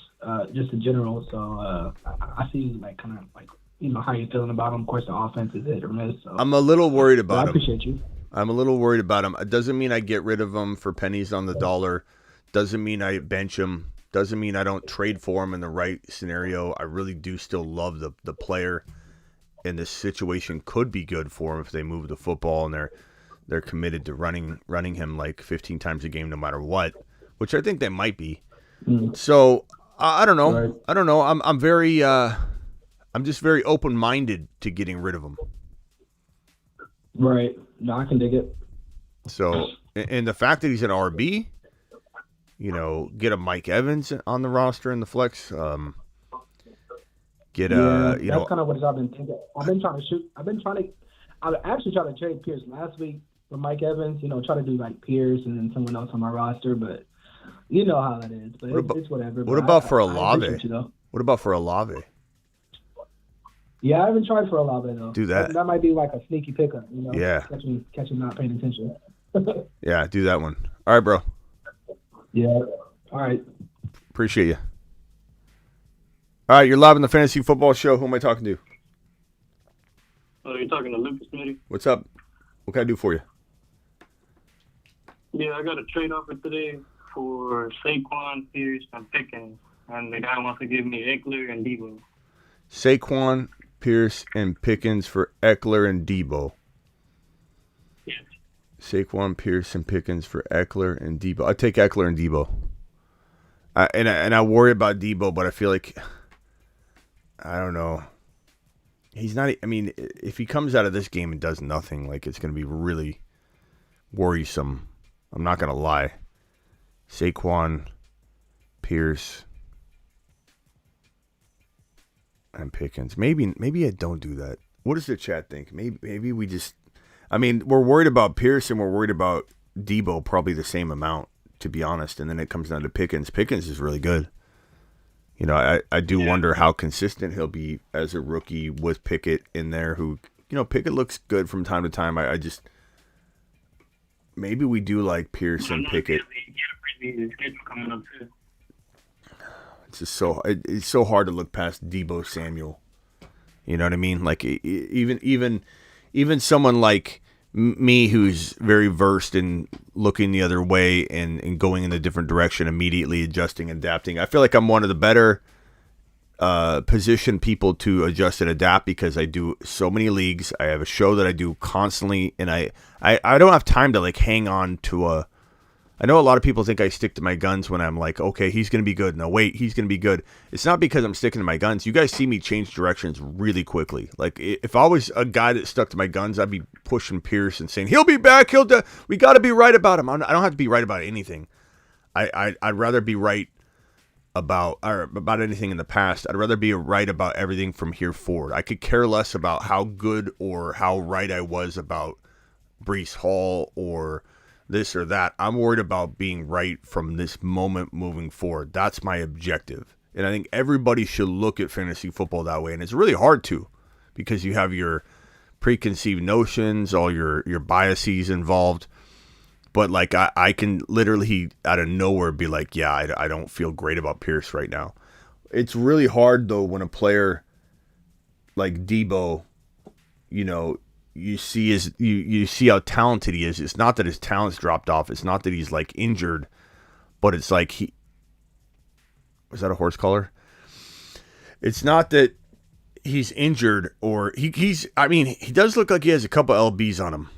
S15: just in general. So I see, like, kind of like, you know, how you're feeling about him. Of course, the offense is hit or miss. So.
S1: I'm a little worried about him.
S15: I appreciate you.
S1: I'm a little worried about him. It doesn't mean I get rid of him for pennies on the dollar. Doesn't mean I bench him. Doesn't mean I don't trade for him in the right scenario. I really do still love the player, and this situation could be good for him if they move the football and they're committed to running him like 15 times a game no matter what, which I think they might be. So I don't know. Right. I don't know. I'm just very open-minded to getting rid of him.
S15: Right. No, I can dig it.
S1: So, and the fact that he's an RB, you know, get a Mike Evans on the roster in the flex.
S15: That's kind of what I've been thinking. I actually tried to trade Pierce last week for Mike Evans. You know, try to do like Pierce and then someone else on my roster, but you know how that is. But it's whatever.
S1: What about for Olave? What about for Olave?
S15: Yeah, I haven't tried for Olave though.
S1: Do that.
S15: That might be like a sneaky pickup. You know,
S1: yeah.
S15: Catching not paying attention.
S1: Yeah, do that one. All right, bro.
S15: Yeah. All right.
S1: Appreciate you. All right, you're live in the Fantasy Football Show. Who am I talking to?
S8: Oh, you're talking to Lucas, Smitty.
S1: What's up? What can I do for you?
S8: Yeah, I got a trade offer today for Saquon, Pierce, and Pickens, and the guy wants to give me Eckler and Debo.
S1: Saquon, Pierce, and Pickens for Eckler and Debo.
S8: Yes.
S1: Saquon, Pierce, and Pickens for Eckler and Debo. I take Eckler and Debo. I worry about Debo, but I feel like, I don't know. He's not. I mean, if he comes out of this game and does nothing, like, it's going to be really worrisome. I'm not going to lie. Saquon, Pierce, and Pickens. Maybe I don't do that. What does the chat think? Maybe we just. I mean, we're worried about Pierce and we're worried about Debo probably the same amount, to be honest. And then it comes down to Pickens. Pickens is really good. You know, I do wonder how consistent he'll be as a rookie with Pickett in there, who, you know, Pickett looks good from time to time. I just, maybe we do like Pierce and Pickett. It's just it's so hard to look past Debo Samuel. You know what I mean? Like, even someone like me, who's very versed in looking the other way and going in a different direction, immediately adjusting, adapting. I feel like I'm one of the better positioned people to adjust and adapt because I do so many leagues. I have a show that I do constantly, and I don't have time to like hang on to I know a lot of people think I stick to my guns when I'm like, okay, he's going to be good. No, wait, he's going to be good. It's not because I'm sticking to my guns. You guys see me change directions really quickly. Like, if I was a guy that stuck to my guns, I'd be pushing Pierce and saying, he'll be back. We got to be right about him. I don't have to be right about anything. I'd rather be right about anything in the past. I'd rather be right about everything from here forward. I could care less about how good or how right I was about Breece Hall or this or that. I'm worried about being right from this moment moving forward. That's my objective. And I think everybody should look at fantasy football that way. And it's really hard to, because you have your preconceived notions, all your biases involved. But like, I can literally out of nowhere be like, yeah, I don't feel great about Pierce right now. It's really hard though when a player like Debo, you know, you see you see how talented he is. It's not that his talent's dropped off. It's not that he's like injured, but it's like was that a horse collar? It's not that he's injured or he's. I mean, he does look like he has a couple lbs on him.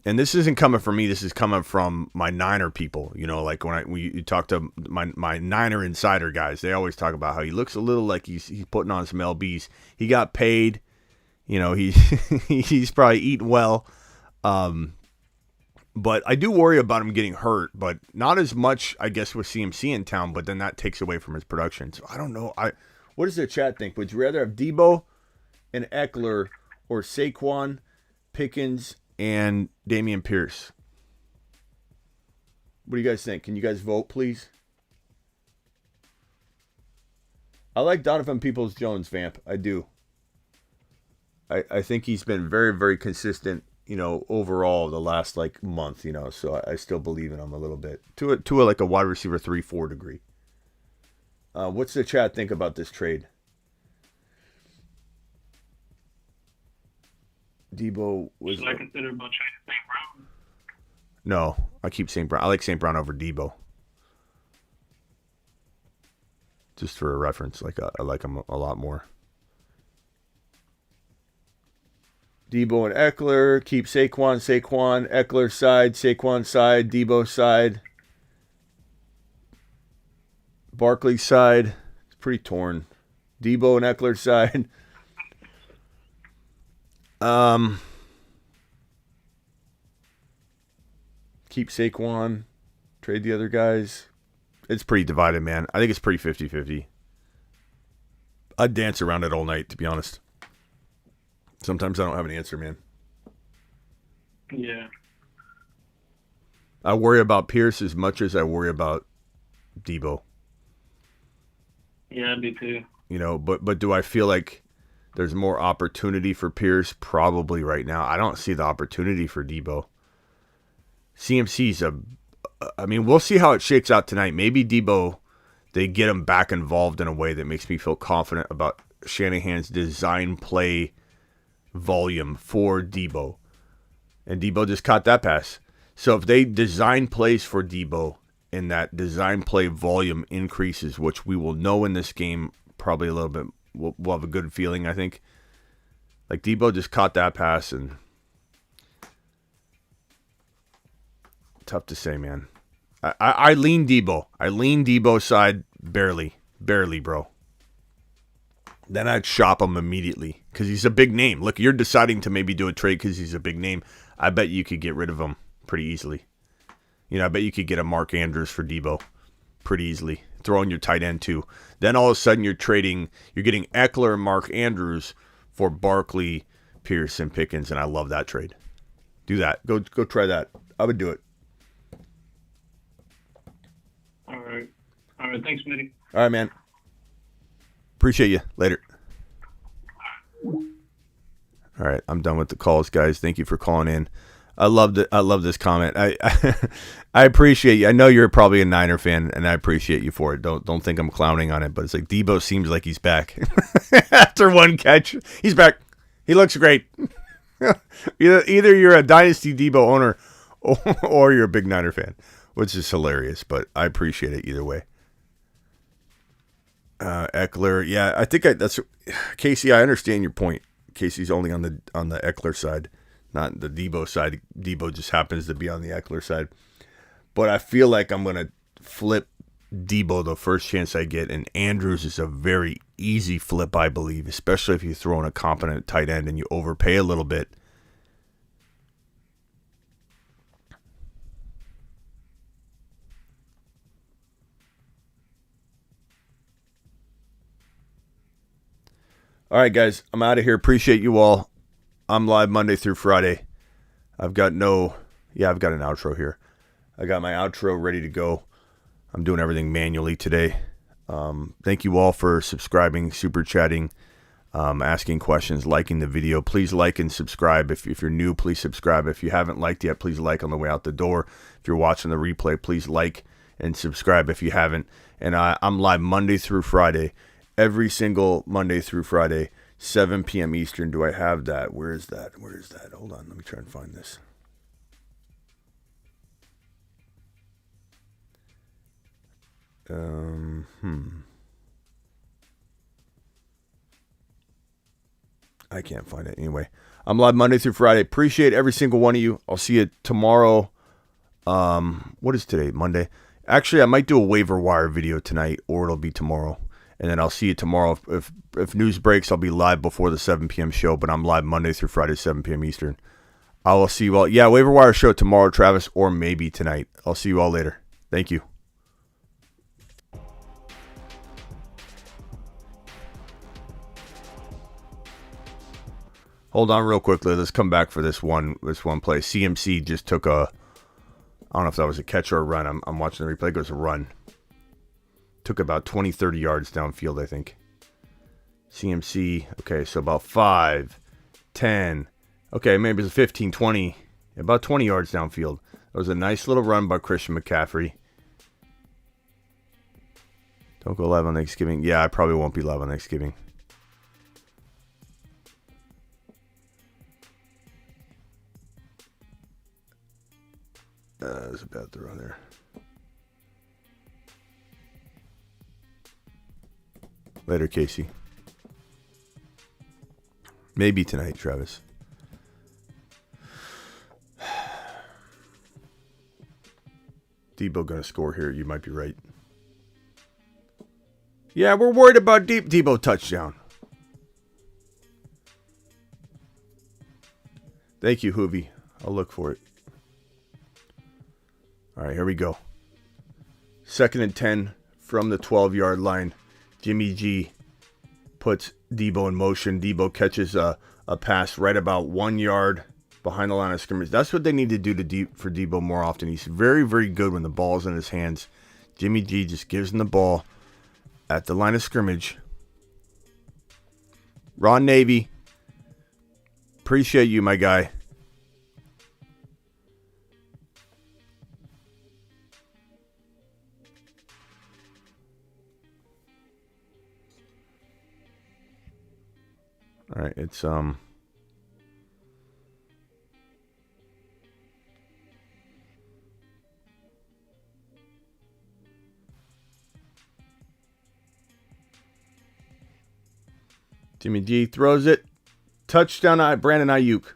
S1: And this isn't coming from me. This is coming from my Niner people. You know, like when you talk to my Niner insider guys, they always talk about how he looks a little like he's putting on some lbs. He got paid. You know, he's probably eating well. But I do worry about him getting hurt, but not as much, I guess, with CMC in town. But then that takes away from his production. So I don't know. What does the chat think? Would you rather have Debo and Eckler or Saquon, Pickens, and Dameon Pierce? What do you guys think? Can you guys vote, please? I like Donovan Peoples-Jones, Vamp. I do. I think he's been very, very consistent, you know, overall the last, like, month, you know, so I still believe in him a little bit. To like a wide receiver 3-4 degree. What's the chat think about this trade? Debo was.
S8: Should I consider about trading St. Brown?
S1: No, I keep St. Brown. I like St. Brown over Debo. Just for a reference, like I like him a lot more. Debo and Eckler. Keep Saquon. Eckler side. Saquon side. Debo side. Barkley side. It's pretty torn. Debo and Eckler side. Keep Saquon. Trade the other guys. It's pretty divided, man. I think it's pretty 50-50. I'd dance around it all night, to be honest. Sometimes I don't have an answer, man.
S8: Yeah.
S1: I worry about Pierce as much as I worry about Debo.
S8: Yeah, me too.
S1: You know, but do I feel like there's more opportunity for Pierce? Probably right now. I don't see the opportunity for Debo. CMC's I mean, we'll see how it shakes out tonight. Maybe Debo, they get him back involved in a way that makes me feel confident about Shanahan's design play volume for Debo. And Debo just caught that pass. So if they design plays for Debo and that design play volume increases, which we will know in this game probably a little bit, we'll have a good feeling, I think. Like Debo just caught that pass and tough to say, man. I lean Debo. I lean Debo side barely, bro. Then I'd shop him immediately because he's a big name. Look, you're deciding to maybe do a trade because he's a big name. I bet you could get rid of him pretty easily. You know, I bet you could get a Mark Andrews for Debo pretty easily. Throw in your tight end too. Then all of a sudden you're getting Eckler and Mark Andrews for Barkley, Pierce, and Pickens, and I love that trade. Do that. Go try that. I would do it.
S8: All right. Thanks, Smitty.
S1: All right, man. Appreciate you. Later. All right, I'm done with the calls, guys. Thank you for calling in. I love this comment. I appreciate you. I know you're probably a Niner fan, and I appreciate you for it. Don't think I'm clowning on it, but it's like Debo seems like he's back after one catch. He's back. He looks great. Either you're a dynasty Debo owner or you're a big Niner fan, which is hilarious. But I appreciate it either way. Eckler, yeah, I think that's Casey. I understand your point. Casey's only on the Eckler side, not the Debo side. Debo just happens to be on the Eckler side. But I feel like I'm gonna flip Debo the first chance I get, and Andrews is a very easy flip, I believe, especially if you throw in a competent tight end and you overpay a little bit. All right, guys, I'm out of here. Appreciate you all. I'm live Monday through Friday. I've got an outro here. I got my outro ready to go. I'm doing everything manually today. Thank you all for subscribing, super chatting, asking questions, liking the video. Please like and subscribe. If you're new, please subscribe. If you haven't liked yet, please like on the way out the door. If you're watching the replay, please like and subscribe if you haven't. And I'm live Monday through Friday. Every single Monday through Friday, 7 p.m. Eastern. Do I have that? Where is that? Hold on. Let me try and find this. I can't find it. Anyway, I'm live Monday through Friday. Appreciate every single one of you. I'll see you tomorrow. What is today? Monday. Actually, I might do a waiver wire video tonight, or it'll be tomorrow. And then I'll see you tomorrow. If news breaks, I'll be live before the 7 p.m. show, but I'm live Monday through Friday, 7 p.m. Eastern. I will see you all. Yeah, waiver wire show tomorrow, Travis, or maybe tonight. I'll see you all later. Thank you. Hold on real quickly. Let's come back for this one play. CMC just took I don't know if that was a catch or a run. I'm watching the replay. It was a run. Took about 20, 30 yards downfield, I think. CMC, okay, so about 5, 10. Okay, maybe it was 15, 20. About 20 yards downfield. That was a nice little run by Christian McCaffrey. Don't go live on Thanksgiving. Yeah, I probably won't be live on Thanksgiving. There's a bad throw there. Later, Casey. Maybe tonight, Travis. Debo gonna score here. You might be right. Yeah, we're worried about Debo touchdown. Thank you, Hoovy. I'll look for it. All right, here we go. 2nd and 10 from the 12-yard line. Jimmy G puts Debo in motion. Debo catches a pass right about 1 yard behind the line of scrimmage. That's what they need to do for Debo more often. He's very, very good when the ball's in his hands. Jimmy G just gives him the ball at the line of scrimmage. Ron Navy, appreciate you, my guy. All right, it's Jimmy G throws it. Touchdown, Brandon Ayuk.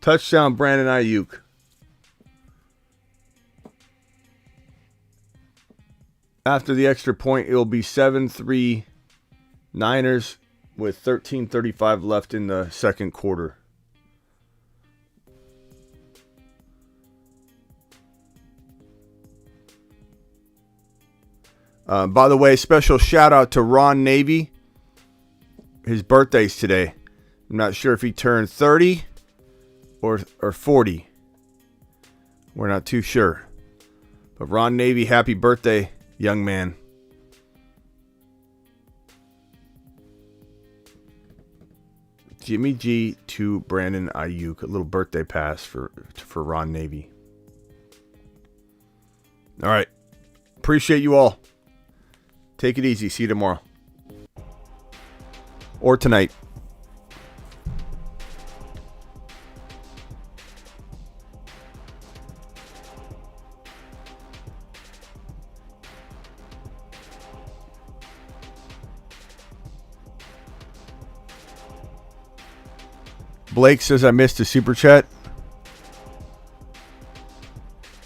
S1: Touchdown, Brandon Ayuk. After the extra point, it will be 7-3 Niners with 13:35 left in the second quarter. By the way, special shout out to Ron Navy. His birthday's today. I'm not sure if he turned 30 or 40. We're not too sure. But Ron Navy, happy birthday, young man. Jimmy G to Brandon Ayuk. A little birthday pass for Ron Navy. All right. Appreciate you all. Take it easy. See you tomorrow. Or tonight. Blake says I missed a super chat.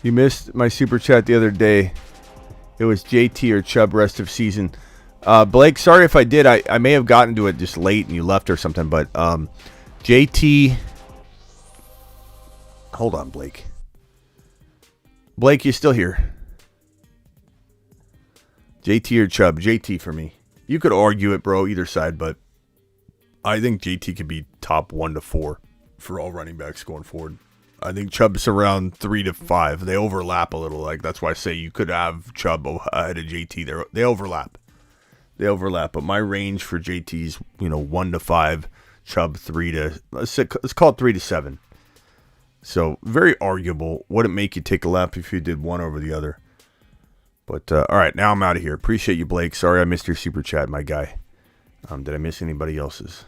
S1: You missed my super chat the other day. It was JT or Chubb rest of season. Blake, sorry if I did. I may have gotten to it just late and you left or something. But JT. Hold on, Blake. Blake, you still here? JT or Chubb? JT for me. You could argue it, bro, either side, but I think JT could be top 1 to 4 for all running backs going forward. I think Chubb's around 3 to 5. They overlap a little. Like that's why I say you could have Chubb ahead of JT. They overlap. They overlap. But my range for JT's, 1 to 5. Chubb 3 to let's call it 3 to 7. So very arguable. Wouldn't make you take a lap if you did one over the other. But, all right, now I'm out of here. Appreciate you, Blake. Sorry I missed your super chat, my guy. Did I miss anybody else's?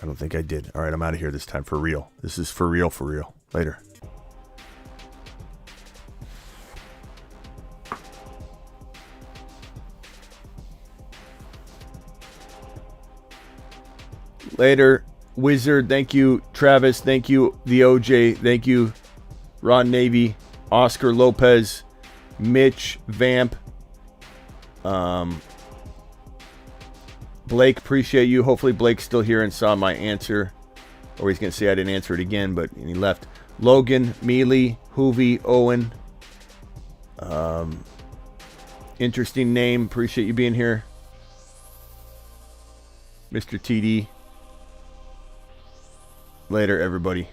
S1: I don't think I did. All right, I'm out of here this time for real. This is for real, for real. Later. Later, Wizard. Thank you, Travis. Thank you, the OJ. Thank you, Ron Navy, Oscar Lopez, Mitch, Vamp. Blake, appreciate you. Hopefully Blake's still here and saw my answer. Or he's going to say I didn't answer it again, but he left. Logan, Mealy, Hoovy, Owen. Interesting name. Appreciate you being here. Mr. TD. Later, everybody.